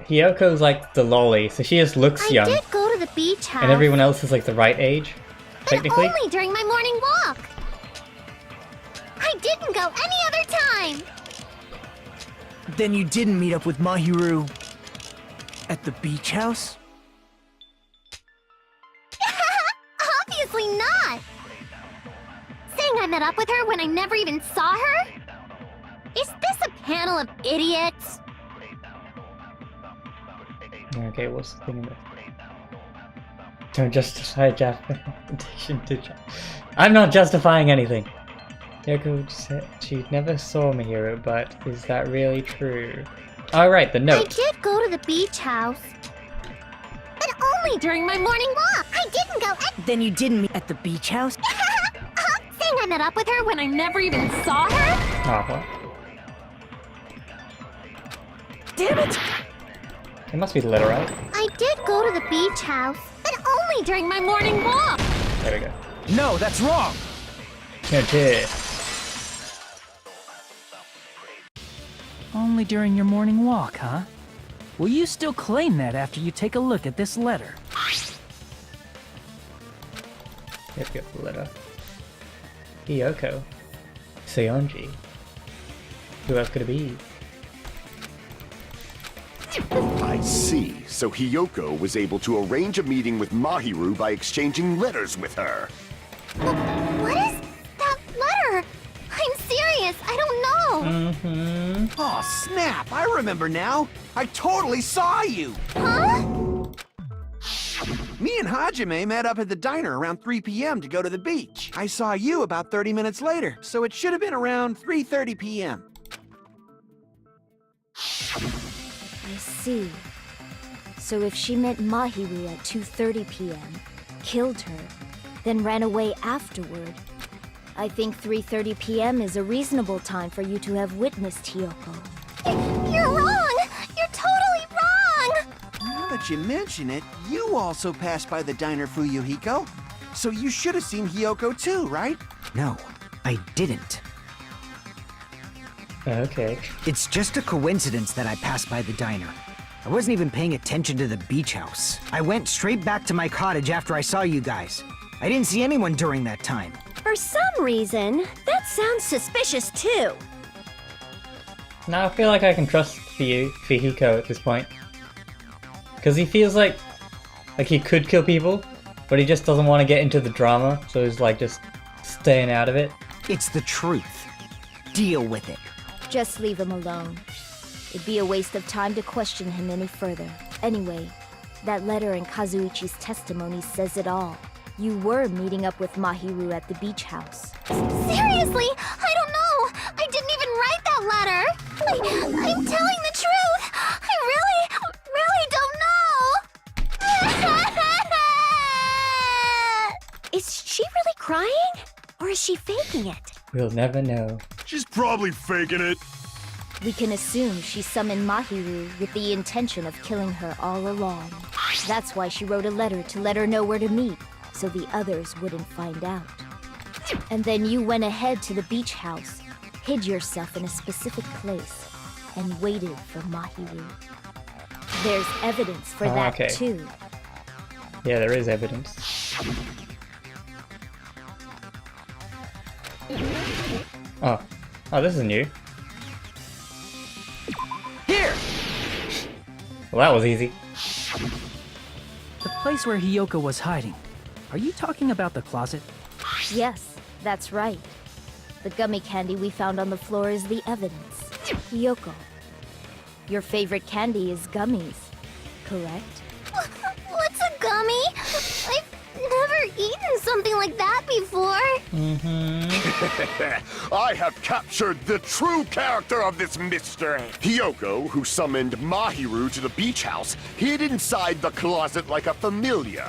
Hiyoko's like the lolly, so she just looks I young. did go to the beach house, And everyone else is like the right age, but technically. only during my morning walk. I didn't go any other time. Then you didn't meet up with Mahiru at the beach house? Obviously not. Saying I met up with her when I never even saw her? Is this a panel of idiots? Okay, what's the thing in there? Don't justify Japanese addiction to I'm not justifying anything. Yoko said she never saw Mihiru, but is that really true? Oh, right, the I note. did go to the beach house. But only during my morning walk. I didn't go at... Then you didn't meet at the beach house? Saying I met up with her when I never even saw her? Oh, what? Damn it! It must be the letter, right? I did go to the beach house. But only during my morning walk. There we go. No, that's wrong! No, dear. Only during your morning walk, huh? Will you still claim that after you take a look at this letter? Yep, got the letter. Hiyoko. Seonji. Who else could it be? I see. So Hiyoko was able to arrange a meeting with Mahiru by exchanging letters with her. What is that letter? I'm serious. I don't know. Mm-hmm. Oh, snap! I remember now. I totally saw you. Huh? Me and Hajime met up at the diner around 3 p.m. to go to the beach. I saw you about 30 minutes later, so it should have been around 3:30 p.m. I see. So if she met Mahiru at 2:30 p.m., killed her, then ran away afterward, I think 3:30 p.m. is a reasonable time for you to have witnessed Hiyoko. You're wrong. You're totally wrong. Now that you mention it, you also passed by the diner, Fuyuhiko. So you should have seen Hiyoko too, right? No, I didn't. Okay. It's just a coincidence that I passed by the diner. I wasn't even paying attention to the beach house. I went straight back to my cottage after I saw you guys. I didn't see anyone during that time. For some reason, that sounds suspicious too. Now I feel like I can trust Fuyuhiko at this point. Because he feels like he could kill people, but he just doesn't want to get into the drama, so he's like just staying out of it. It's the truth. Deal with it. Just leave him alone. It'd be a waste of time to question him any further. Anyway, that letter in Kazuichi's testimony says it all. You were meeting up with Mahiru at the beach house. Seriously, I don't know. I didn't even write that letter. I'm telling the truth. I really don't know. Is she really crying? Or is she faking it? We'll never know. She's probably faking it. We can assume she summoned Mahiru with the intention of killing her all along. That's why she wrote a letter to let her know where to meet, so the others wouldn't find out. And then you went ahead to the beach house, hid yourself in a specific place, and waited for Mahiru. There's evidence for that okay. too. Yeah, there is evidence. Oh. Oh, this is new. Here! Well, that was easy. The place where Hiyoko was hiding. Are you talking about the closet? Yes, that's right. The gummy candy we found on the floor is the evidence. Hiyoko, your favorite candy is gummies, correct? What's a gummy? I've never eaten something like that before. I have captured the true character of this mystery. Hiyoko, who summoned Mahiru to the beach house, hid inside the closet like a familiar.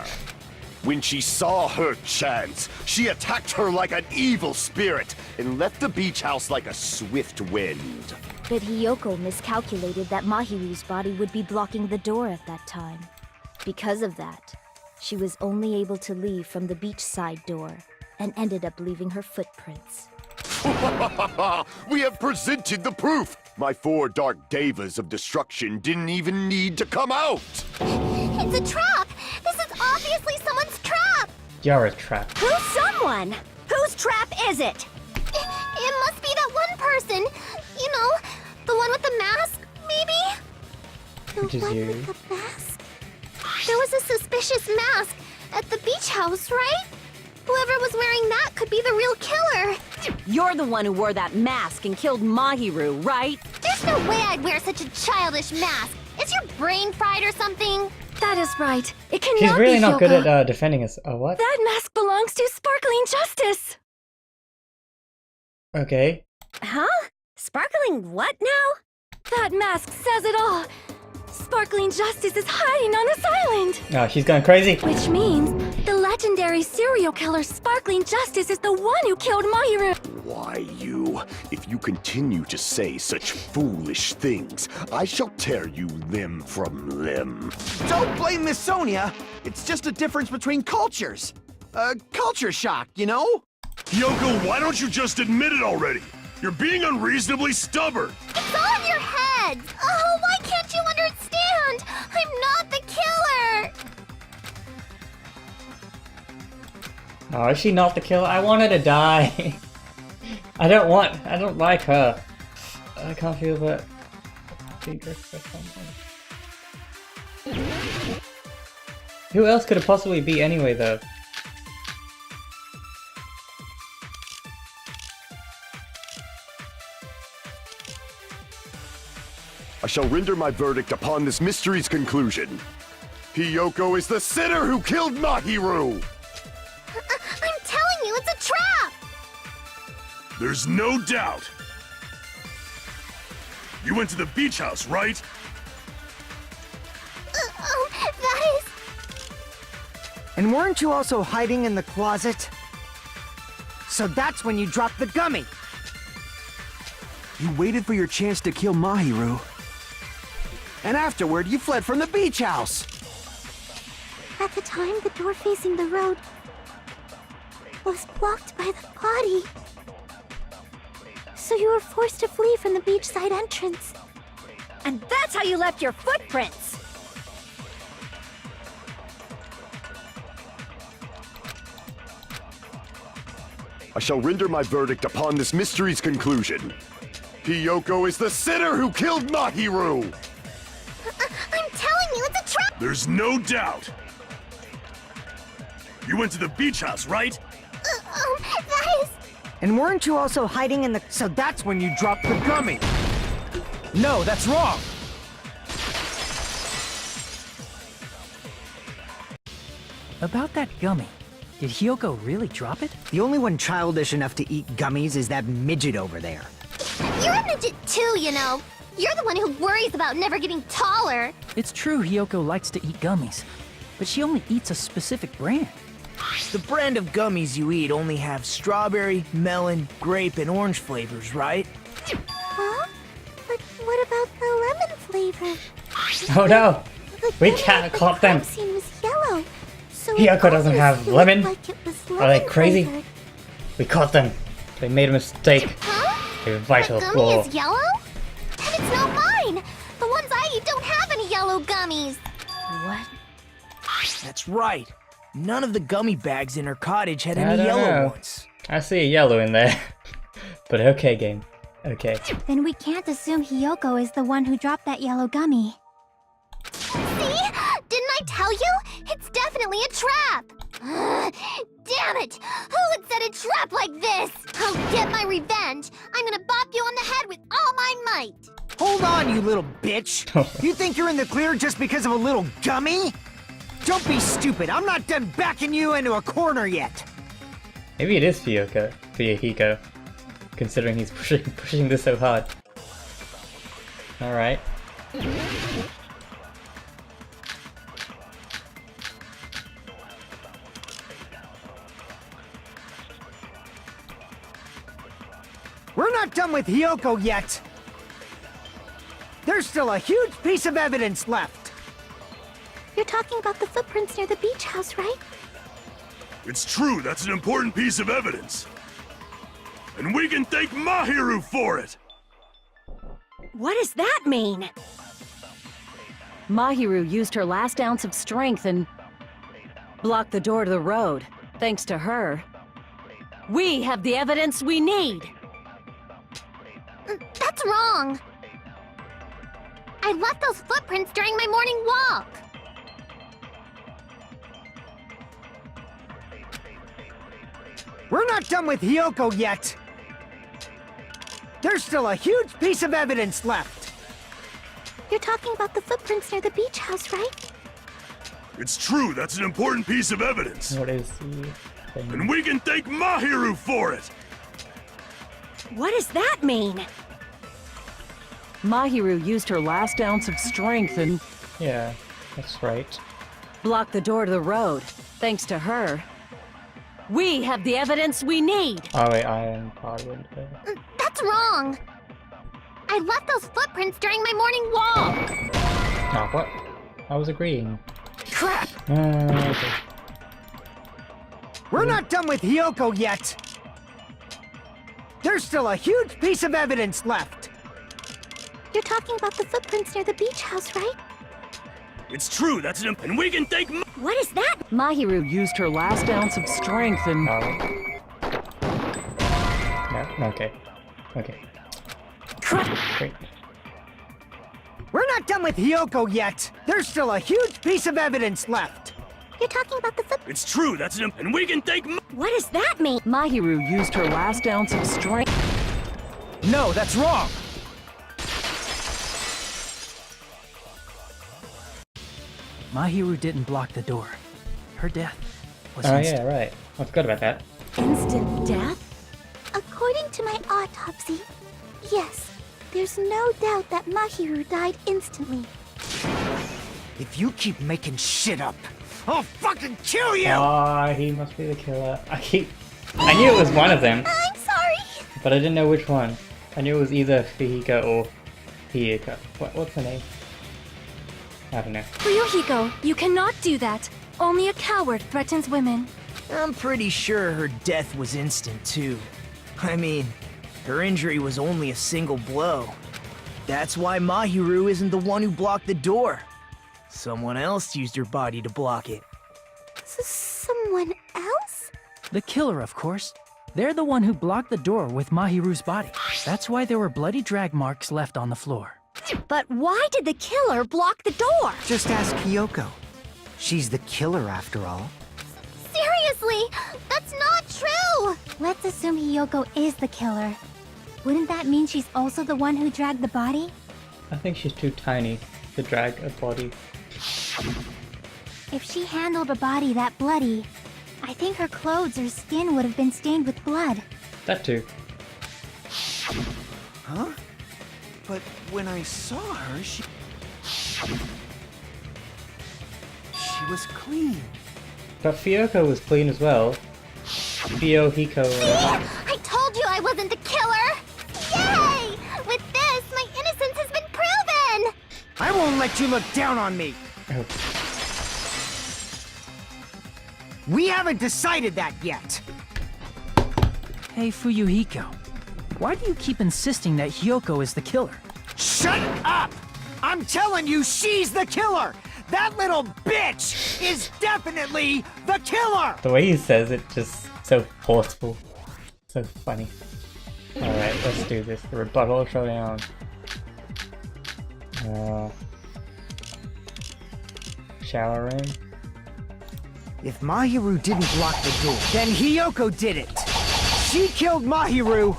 When she saw her chance, she attacked her like an evil spirit and left the beach house like a swift wind. But Hiyoko miscalculated that Mahiru's body would be blocking the door at that time. Because of that, she was only able to leave from the beachside door and ended up leaving her footprints. We have presented the proof! My 4 dark devas of destruction didn't even need to come out! It's a trap! This is obviously someone's trap! You're a trap. Who's someone? Whose trap is it? It must be that one person. You know, the one with the mask, maybe? The Which is one you. with the mask? There was a suspicious mask at the beach house, right? Whoever was wearing that could be the real killer. You're the one who wore that mask and killed Mahiru, right? There's no way I'd wear such a childish mask. Is your brain fried or something? That is right. It cannot She's really be not good Hiyoko. at defending us. Oh, what? That mask belongs to Sparkling Justice! Okay. Huh? Sparkling what now? That mask says it all. Sparkling Justice is hiding on this island. Oh, she's going crazy. Which means the legendary serial killer Sparkling Justice is the one who killed Mahiru. Why, you? If you continue to say such foolish things, I shall tear you limb from limb. Don't blame Miss Sonia. It's just a difference between cultures. Culture shock, you know? Hiyoko, why don't you just admit it already? You're being unreasonably stubborn. It's all in your heads! Oh, why can't you understand? I'm not the killer! Oh, is she not the killer? I want her to die. I don't like her. I can't feel that. Who else could it possibly be anyway, though? I shall render my verdict upon this mystery's conclusion. Hiyoko is the sinner who killed Mahiru! I'm telling you, it's a trap! There's no doubt. You went to the beach house, right? That is... And weren't you also hiding in the closet? So that's when you dropped the gummy! You waited for your chance to kill Mahiru. And afterward, you fled from the beach house. At the time, the door facing the road was blocked by the body. So you were forced to flee from the beachside entrance. And that's how you left your footprints! I shall render my verdict upon this mystery's conclusion. Hiyoko is the sinner who killed Mahiru! I'm telling you, it's a trap! There's no doubt. You went to the beach house, right? That is... And weren't you also hiding in the... So that's when you dropped the gummy! No, that's wrong! About that gummy, did Hiyoko really drop it? The only one childish enough to eat gummies is that midget over there. You're a midget too, you know. You're the one who worries about never getting taller. It's true Hiyoko likes to eat gummies, but she only eats a specific brand. The brand of gummies you eat only have strawberry, melon, grape, and orange flavors, right? Huh? But what about the lemon flavor? Oh no! The We gummy can't at the caught them! crime scene was yellow, so Hiyoko it doesn't have obviously lemon? looked like it was Are they lemon crazy? flavored. We caught them! They made a mistake. Huh? A vital The gummy flaw. is yellow? And it's not mine! The ones I eat don't have any yellow gummies! What? That's right. None of the gummy bags in her cottage had I any don't yellow know. ones. I see a yellow in there. But okay, game. Okay. Then we can't assume Hiyoko is the one who dropped that yellow gummy. See? Didn't I tell you? It's definitely a trap! Damn it! Who would set a trap like this? I'll get my revenge! I'm gonna bop you on the head with all my might! Hold on, you little bitch! You think you're in the clear just because of a little gummy? Don't be stupid, I'm not done backing you into a corner yet! Maybe it is Fuyuhiko, considering he's pushing this so hard. Alright. We're not done with Hiyoko yet! There's still a huge piece of evidence left! You're talking about the footprints near the beach house, right? It's true, that's an important piece of evidence. And we can thank Mahiru for it! What does that mean? Mahiru used her last ounce of strength and blocked the door to the road. Thanks to her, we have the evidence we need. That's wrong! I left those footprints during my morning walk! We're not done with Hiyoko yet! There's still a huge piece of evidence left! You're talking about the footprints near the beach house, right? It's true, that's an important piece of evidence. What is the thing? And we can thank Mahiru for it! What does that mean? Mahiru used her last ounce of strength and Yeah, that's right. blocked the door to the road. Thanks to her, we have the evidence we need. Oh wait, I am pardoned. That's wrong. I left those footprints during my morning walk. Oh, what? I was agreeing. Crap! Okay. We're not done with Hiyoko yet! There's still a huge piece of evidence left! You're talking about the footprints near the beach house, right? It's true, that's an and we can thank What is that? Mahiru used her last ounce of strength and No, okay. Okay. Great. We're not done with Hiyoko yet! There's still a huge piece of evidence left! You're talking about the footprints. It's true, that's an and we can thank What does that mean? Mahiru used her last ounce of strength. No, that's wrong! Mahiru didn't block the door. Her death was Oh instant. yeah, right. I forgot about that. Instant death? According to my autopsy, yes, there's no doubt that Mahiru died instantly. If you keep making shit up, I'll fucking kill you! Oh, he must be the killer. I knew it was one of them, I'm sorry. but I didn't know which one. I knew it was either Fihiko or Hiyoko. What's her name? I don't know. Ryuhiko, you cannot do that. Only a coward threatens women. I'm pretty sure her death was instant, too. I mean, her injury was only a single blow. That's why Mahiru isn't the one who blocked the door. Someone else used her body to block it. Someone else? The killer, of course. They're the one who blocked the door with Mahiru's body. That's why there were bloody drag marks left on the floor. But why did the killer block the door? Just ask Hiyoko. She's the killer after all. Seriously, that's not true! Let's assume Hiyoko is the killer. Wouldn't that mean she's also the one who dragged the body? I think she's too tiny to drag a body. If she handled a body that bloody, I think her clothes or skin would have been stained with blood. That too. Huh? But when I saw her, she was clean. But Fiyoko was clean as well. Hiko. I told you I wasn't the killer! Yay! With this, my innocence has been proven! I won't let you look down on me! Oh. We haven't decided that yet! Hey, Fuyuhiko. Why do you keep insisting that Hiyoko is the killer? Shut up! I'm telling you, she's the killer! That little bitch is definitely the killer! The way he says it, just so forceful. So funny. Alright, let's do this. The rebuttal showdown. Shower room. If Mahiru didn't block the door, then Hiyoko did it! She killed Mahiru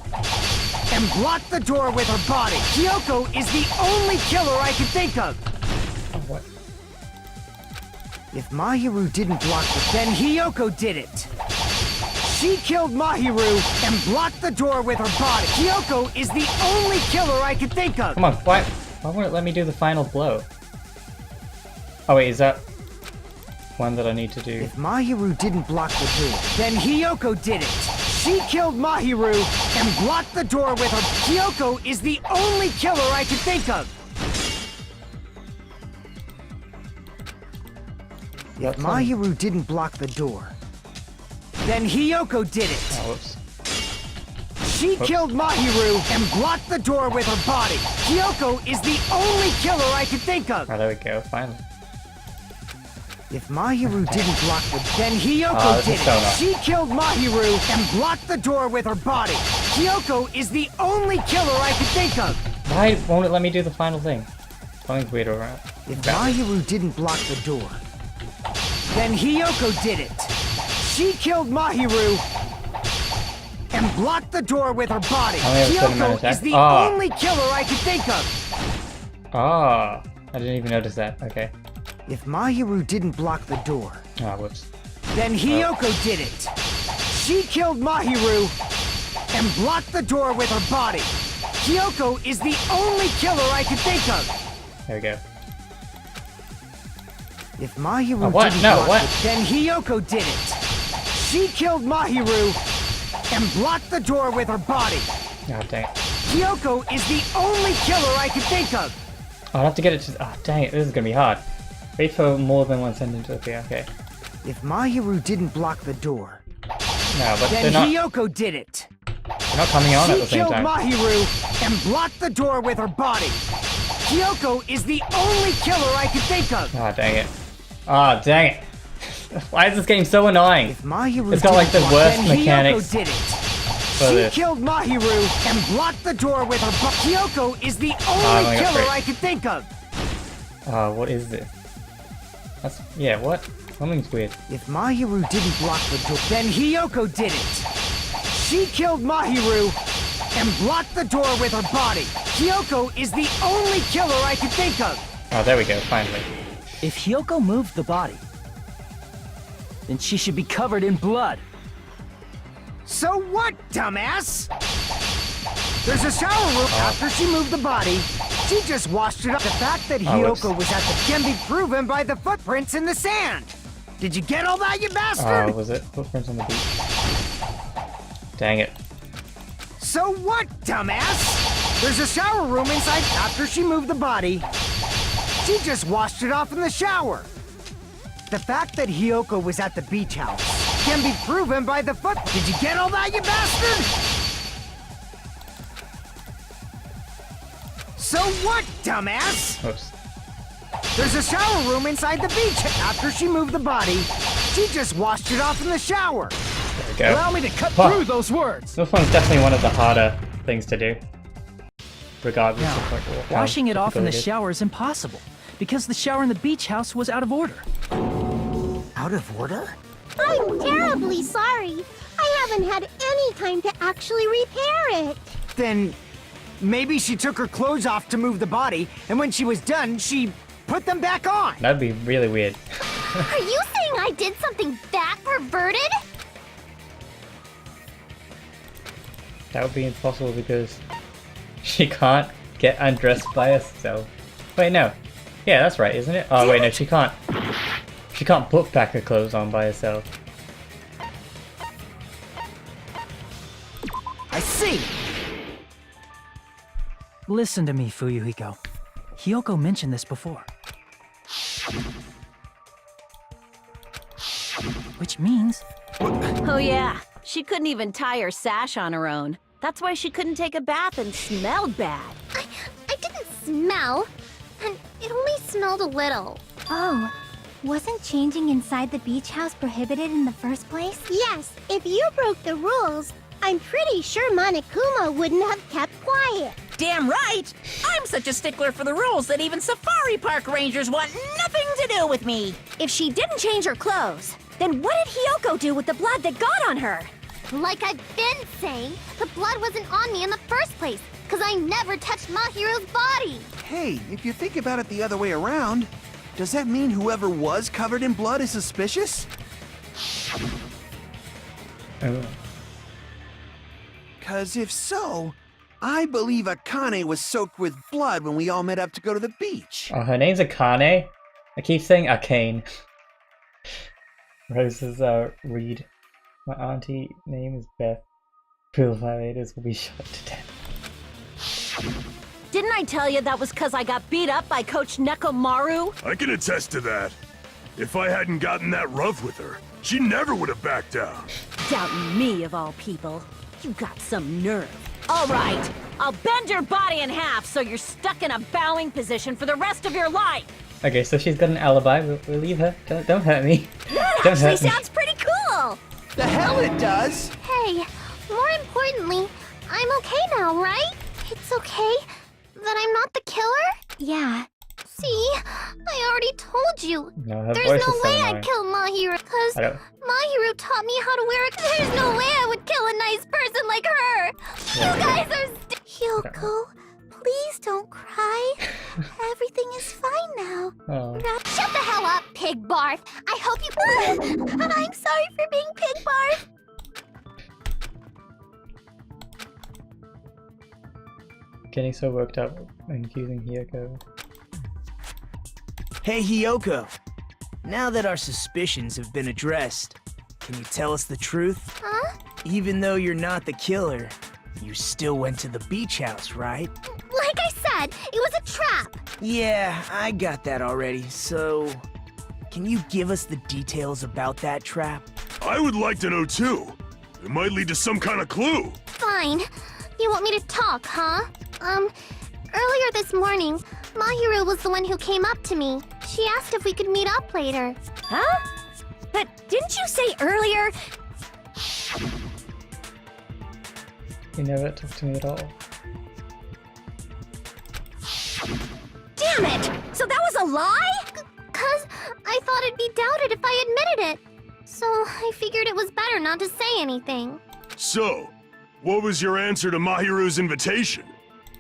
and blocked the door with her body. Hiyoko is the only killer I can think of! Oh, what? If Mahiru didn't block it, then Hiyoko did it! She killed Mahiru and blocked the door with her body. Hiyoko is the only killer I can think of! Come on, why won't it let me do the final blow? Oh wait, is that one that I need to do? If Mahiru didn't block the door, then Hiyoko did it! She killed Mahiru and blocked the door with her. Hiyoko is the only killer I can think of! If Mahiru didn't block the door, then Hiyoko did it! Oh, whoops. She killed Mahiru and blocked the door with her body! Hiyoko is the only killer I can think of! Oh, there we go, finally. If Mahiru didn't block the then Hiyoko did it! She killed Mahiru and blocked the door with her body! Hiyoko is the only killer I can think of! Why won't it let me do the final thing? Something's weird around. If Mahiru didn't block the door, then Hiyoko did it! She killed Mahiru and blocked the door with her body! Hiyoko is the only killer I can think of! Ah, I didn't even notice that. Okay. If Mahiru didn't block the door, Ah, whoops. then Hiyoko did it! She killed Mahiru and blocked the door with her body. Kyoko is the only killer I could think of. There we go. If Mahiru Oh, what? didn't No, block what? it, then Hiyoko did it. She killed Mahiru and blocked the door with her body. Oh, dang it. Kyoko is the only killer I can think of. Oh, I'll have to get it to... Oh, dang it. This is gonna be hard. Wait for more than one sentence to appear. Okay. If Mahiru didn't block the door, No, but then they're not Hiyoko did it. coming on at the She same killed time. Mahiru and blocked the door with her body. Kyoko is the only killer I can think of. Oh, dang it. Oh, dang it. Why is this game so annoying? If Mahiru It's got like the didn't worst block, then mechanics Hiyoko did it. for She this. killed Mahiru and blocked the door with her body. Kyoko is the I've only only got killer 3. I can think of. Oh, what is this? That's... Yeah, what? Something's weird. If Mahiru didn't block the door, then Hiyoko did it. She killed Mahiru and blocked the door with her body. Kyoko is the only killer I can think of. Oh, there we go, finally. If Hiyoko moved the body, then she should be covered in blood. So what, dumbass? There's a shower room after she moved the body. She just washed it up. The fact that Hiyoko was at the can be proven by the footprints in the sand. Did you get all that, you bastard? Oh, was it footprints on the beach? Dang it. So what, dumbass? There's a shower room inside after she moved the body. She just washed it off in the shower. The fact that Hiyoko was at the beach house can be proven by the foot. Did you get all that, you bastard? So what, dumbass? Oops. There's a shower room inside the beach. After she moved the body, she just washed it off in the shower. There we go. Allow me to cut Huh. through those words. This one's definitely one of the harder things to do. Regardless Now, of like, how washing it off in the difficult it is. shower is impossible, because the shower in the beach house was out of order. Out of order? I'm terribly sorry. I haven't had any time to actually repair it. Then maybe she took her clothes off to move the body, and when she was done, she put them back on. That'd be really weird. Are you saying I did something that perverted? That would be impossible because she can't get undressed by herself. Wait, no. Yeah, that's right, isn't it? Oh, wait, no, she can't. She can't put back her clothes on by herself. I see. Listen to me, Fuyuhiko. Hiyoko mentioned this before. Which means... Oh yeah, she couldn't even tie her sash on her own. That's why she couldn't take a bath and smelled bad. I didn't smell, and it only smelled a little. Oh, wasn't changing inside the beach house prohibited in the first place? Yes, if you broke the rules, I'm pretty sure Monokuma wouldn't have kept quiet. Damn right! I'm such a stickler for the rules that even safari park rangers want nothing to do with me. If she didn't change her clothes, then what did Hiyoko do with the blood that got on her? Like I've been saying, the blood wasn't on me in the first place, because I never touched Mahiru's body. Hey, if you think about it the other way around, does that mean whoever was covered in blood is suspicious? Oh. Cause if so, I believe Akane was soaked with blood when we all met up to go to the beach. Oh, her name's Akane? I keep saying Akane. Rose says, Reed. My auntie name is Beth. Rule violators will be shot to death. Didn't I tell you that was because I got beat up by Coach Nekomaru? I can attest to that. If I hadn't gotten that rough with her, she never would have backed down. Doubting me, of all people. You got some nerve. All right, I'll bend your body in half so you're stuck in a bowing position for the rest of your life. Okay, so she's got an alibi. We'll leave her. Don't hurt me. That Don't actually hurt me. sounds pretty cool! The hell it does! Hey, more importantly, I'm okay now, right? It's okay that I'm not the killer? Yeah. See, I already told you. No, her There's voice no is so way annoying. I'd kill Mahiru, because I don't- Mahiru taught me how to wear it. There's no way I would kill a nice person like her. Yeah. You guys are Hyoko, please don't cry. Everything is fine now. Oh. Shut the hell up, Pig Barf. I hope you... I'm sorry for being Pig Barf. getting so worked up and accusing Hiyoko. Hey, Hiyoko. Now that our suspicions have been addressed, can you tell us the truth? Huh? Even though you're not the killer, you still went to the beach house, right? Like I said, it was a trap! Yeah, I got that already, so... Can you give us the details about that trap? I would like to know too. It might lead to some kind of clue. Fine. You want me to talk, huh? Earlier this morning, Mahiru was the one who came up to me. She asked if we could meet up later. Huh? But didn't you say earlier? You never talked to me at all. Damn it! So that was a lie? 'Cause I thought it'd be doubted if I admitted it. So I figured it was better not to say anything. So, what was your answer to Mahiru's invitation?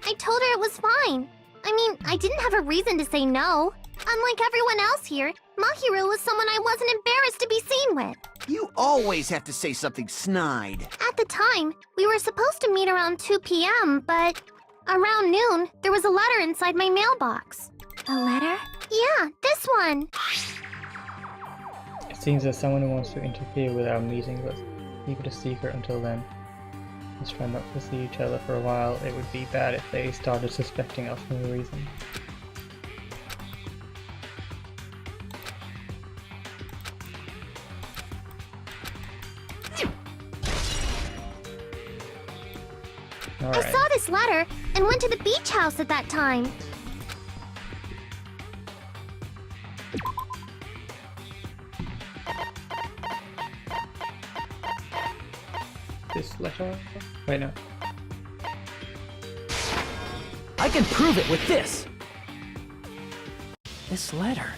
I told her it was fine. I mean, I didn't have a reason to say no. Unlike everyone else here, Mahiru was someone I wasn't embarrassed to be seen with. You always have to say something snide. At the time, we were supposed to meet around 2 p.m., but around noon, there was a letter inside my mailbox. A letter? Yeah, this one. It seems there's someone who wants to interfere with our meeting, but keep it a secret until then. Let's try not to see each other for a while. It would be bad if they started suspecting us for no reason. I saw this letter and went to the beach house at that time. This letter? Wait, no. I can prove it with this! This letter.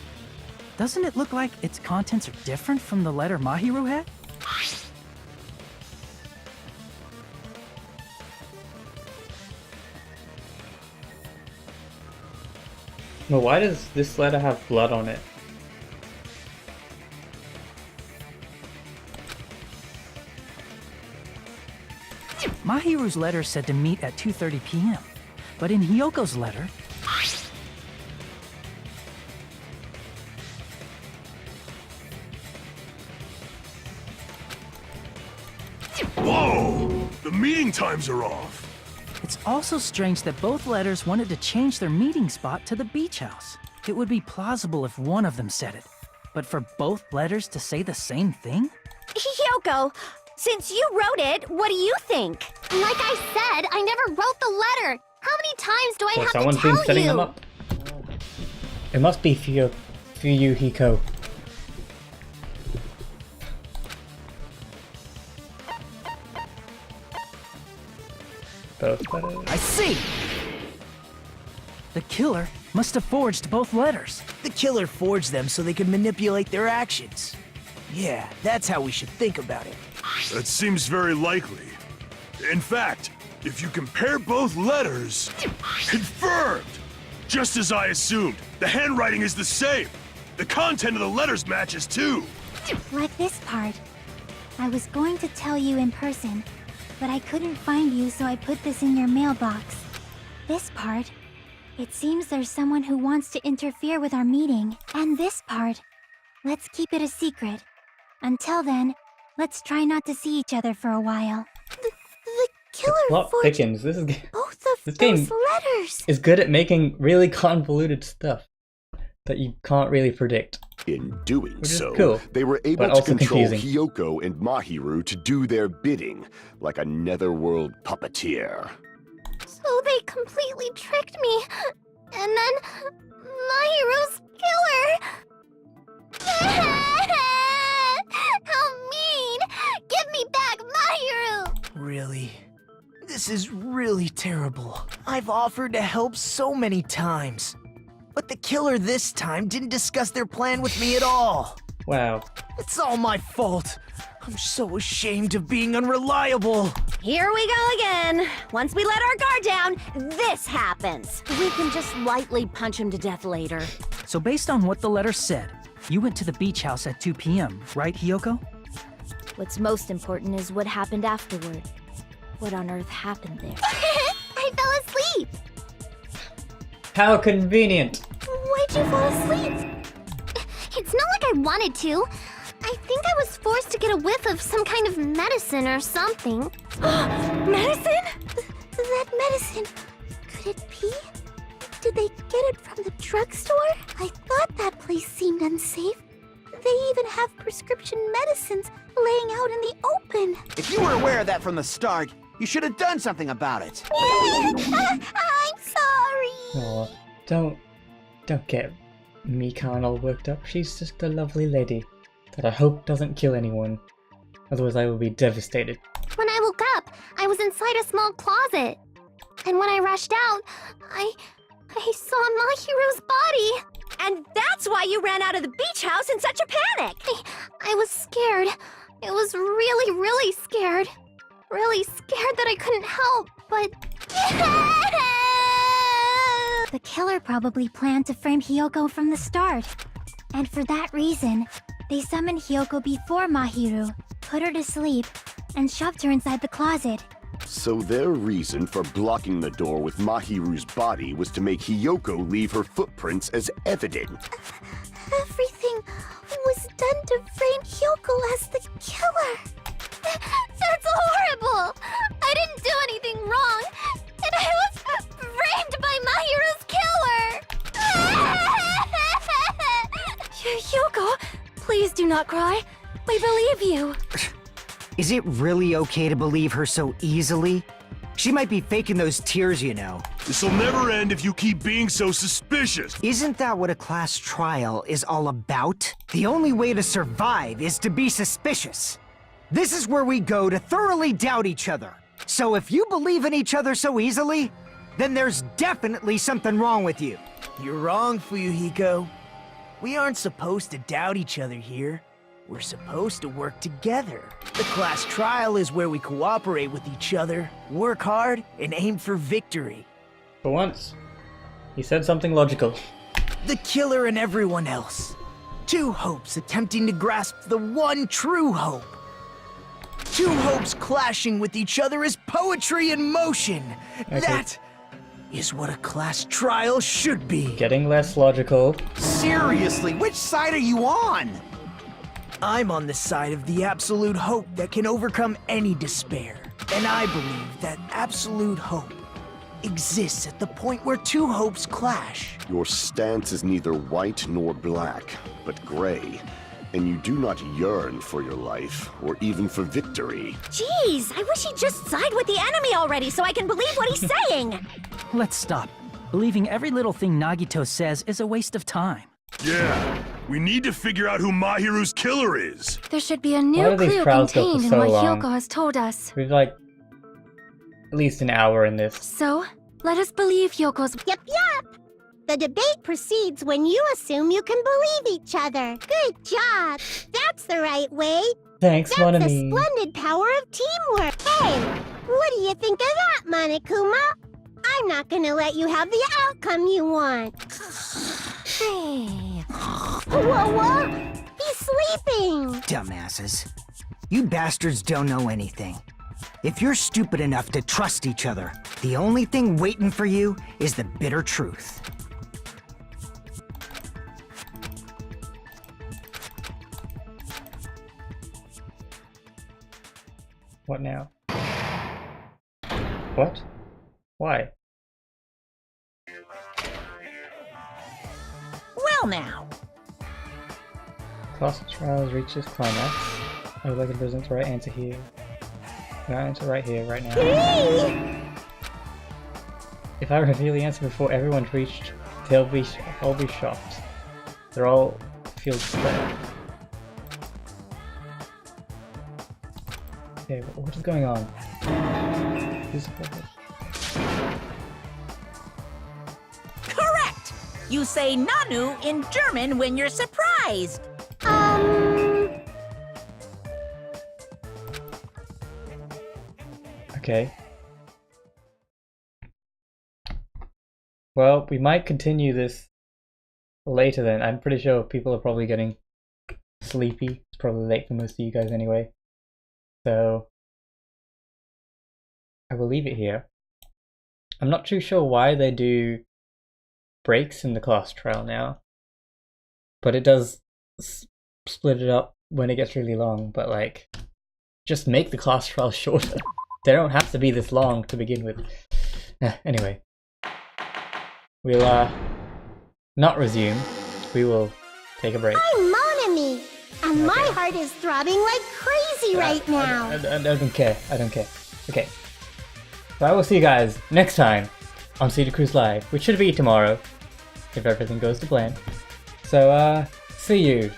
Doesn't it look like its contents are different from the letter Mahiru had? Well, why does this letter have blood on it? Mahiru's letter said to meet at 2:30 p.m., but in Hiyoko's letter... Whoa! The meeting times are off! It's also strange that both letters wanted to change their meeting spot to the beach house. It would be plausible if one of them said it, but for both letters to say the same thing? Hiyoko, since you wrote it, what do you think? Like I said, I never wrote the letter. How many times do I have Someone's to tell been setting you? them up. It must be Fuyuhiko. Both letters. I see! The killer must have forged both letters. The killer forged them so they could manipulate their actions. Yeah, that's how we should think about it. That seems very likely. In fact, if you compare both letters... Confirmed! Just as I assumed, the handwriting is the same. The content of the letters matches too. Like this part. I was going to tell you in person, but I couldn't find you, so I put this in your mailbox. This part. It seems there's someone who wants to interfere with our meeting. And this part. Let's keep it a secret. Until then, let's try not to see each other for a while. The killer Plot forged thickens. This is both of this those game letters. is good at making really convoluted stuff that you can't really predict. In doing Which is so, cool, they were able but to also control confusing. Hiyoko and Mahiru to do their bidding, like a netherworld puppeteer. So they completely tricked me. And then Mahiru's killer. How mean! Give me back Mahiru! Really? This is really terrible. I've offered to help so many times. But the killer this time didn't discuss their plan with me at all. Wow. It's all my fault. I'm so ashamed of being unreliable. Here we go again. Once we let our guard down, this happens. We can just lightly punch him to death later. So based on what the letter said, you went to the beach house at 2 p.m., right, Hiyoko? What's most important is what happened afterward. What on earth happened there? I fell asleep. How convenient! Why'd you fall asleep? It's not like I wanted to. I think I was forced to get a whiff of some kind of medicine or something. Medicine? That medicine. Could it be? Did they get it from the drugstore? I thought that place seemed unsafe. They even have prescription medicines laying out in the open. If you were aware of that from the start, you should have done something about it. I'm sorry. Oh, don't get Mikan all worked up. She's just a lovely lady that I hope doesn't kill anyone. Otherwise I will be devastated. When I woke up, I was inside a small closet. And when I rushed out, I saw Mahiru's body. And that's why you ran out of the beach house in such a panic! I was scared. I was really, really scared. Really scared that I couldn't help, but... The killer probably planned to frame Hiyoko from the start. And for that reason, they summoned Hiyoko before Mahiru, put her to sleep, and shoved her inside the closet. So their reason for blocking the door with Mahiru's body was to make Hiyoko leave her footprints as evidence. Everything was done to frame Hiyoko as the killer. That's horrible! I didn't do anything wrong, and I was framed by Mahiru's killer! Hiyoko, please do not cry. We believe you. Is it really okay to believe her so easily? She might be faking those tears, you know. This'll never end if you keep being so suspicious. Isn't that what a class trial is all about? The only way to survive is to be suspicious. This is where we go to thoroughly doubt each other. So if you believe in each other so easily, then there's definitely something wrong with you. You're wrong, Fuyuhiko. We aren't supposed to doubt each other here. We're supposed to work together. The class trial is where we cooperate with each other, work hard, and aim for victory. For once, he said something logical. The killer and everyone else. Two hopes attempting to grasp the one true hope. Two hopes clashing with each other is poetry in motion. Okay. That is what a class trial should be. Getting less logical. Seriously, which side are you on? I'm on the side of the absolute hope that can overcome any despair. And I believe that absolute hope exists at the point where two hopes clash. Your stance is neither white nor black, but gray. And you do not yearn for your life, or even for victory. Jeez, I wish he'd just side with the enemy already so I can believe what he's saying! Let's stop. Believing every little thing Nagito says is a waste of time. Yeah, we need to figure out who Mahiru's killer is. There should be a Why new do these clue trials go for contained in so what long? Hiyoko has told us. We've like at least an hour in this. So, let us believe Hiyoko's... Yep. The debate proceeds when you assume you can believe each other. Good job. That's the right way. Thanks, That's the Monami. splendid power of teamwork. Hey, what do you think of that, Monokuma? I'm not gonna let you have the outcome you want. Hey. Whoa! He's sleeping! Dumbasses. You bastards don't know anything. If you're stupid enough to trust each other, the only thing waiting for you is the bitter truth. What now? What? Why? Well now. Class trials reaches climax. I would like to present the right answer here. No answer right here, right now. If I reveal the answer before everyone's reached, they'll be shocked. They're all feel despair. Okay, what is going on? Who's the purpose? Correct! You say Nanu in German when you're surprised. Okay. Well, we might continue this later then. I'm pretty sure people are probably getting sleepy. It's probably late for most of you guys anyway. So I will leave it here. I'm not too sure why they do breaks in the class trial now, but it does split it up when it gets really long. But like, just make the class trial shorter. They don't have to be this long to begin with. Anyway, we'll not resume. We will take a break. I'm Mon Ami, and my heart is throbbing like crazy right now. I don't care. I don't care. Okay. So I will see you guys next time on Cedar Cruise Live, which should be tomorrow, if everything goes to plan. So, see you.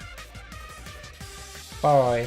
Bye.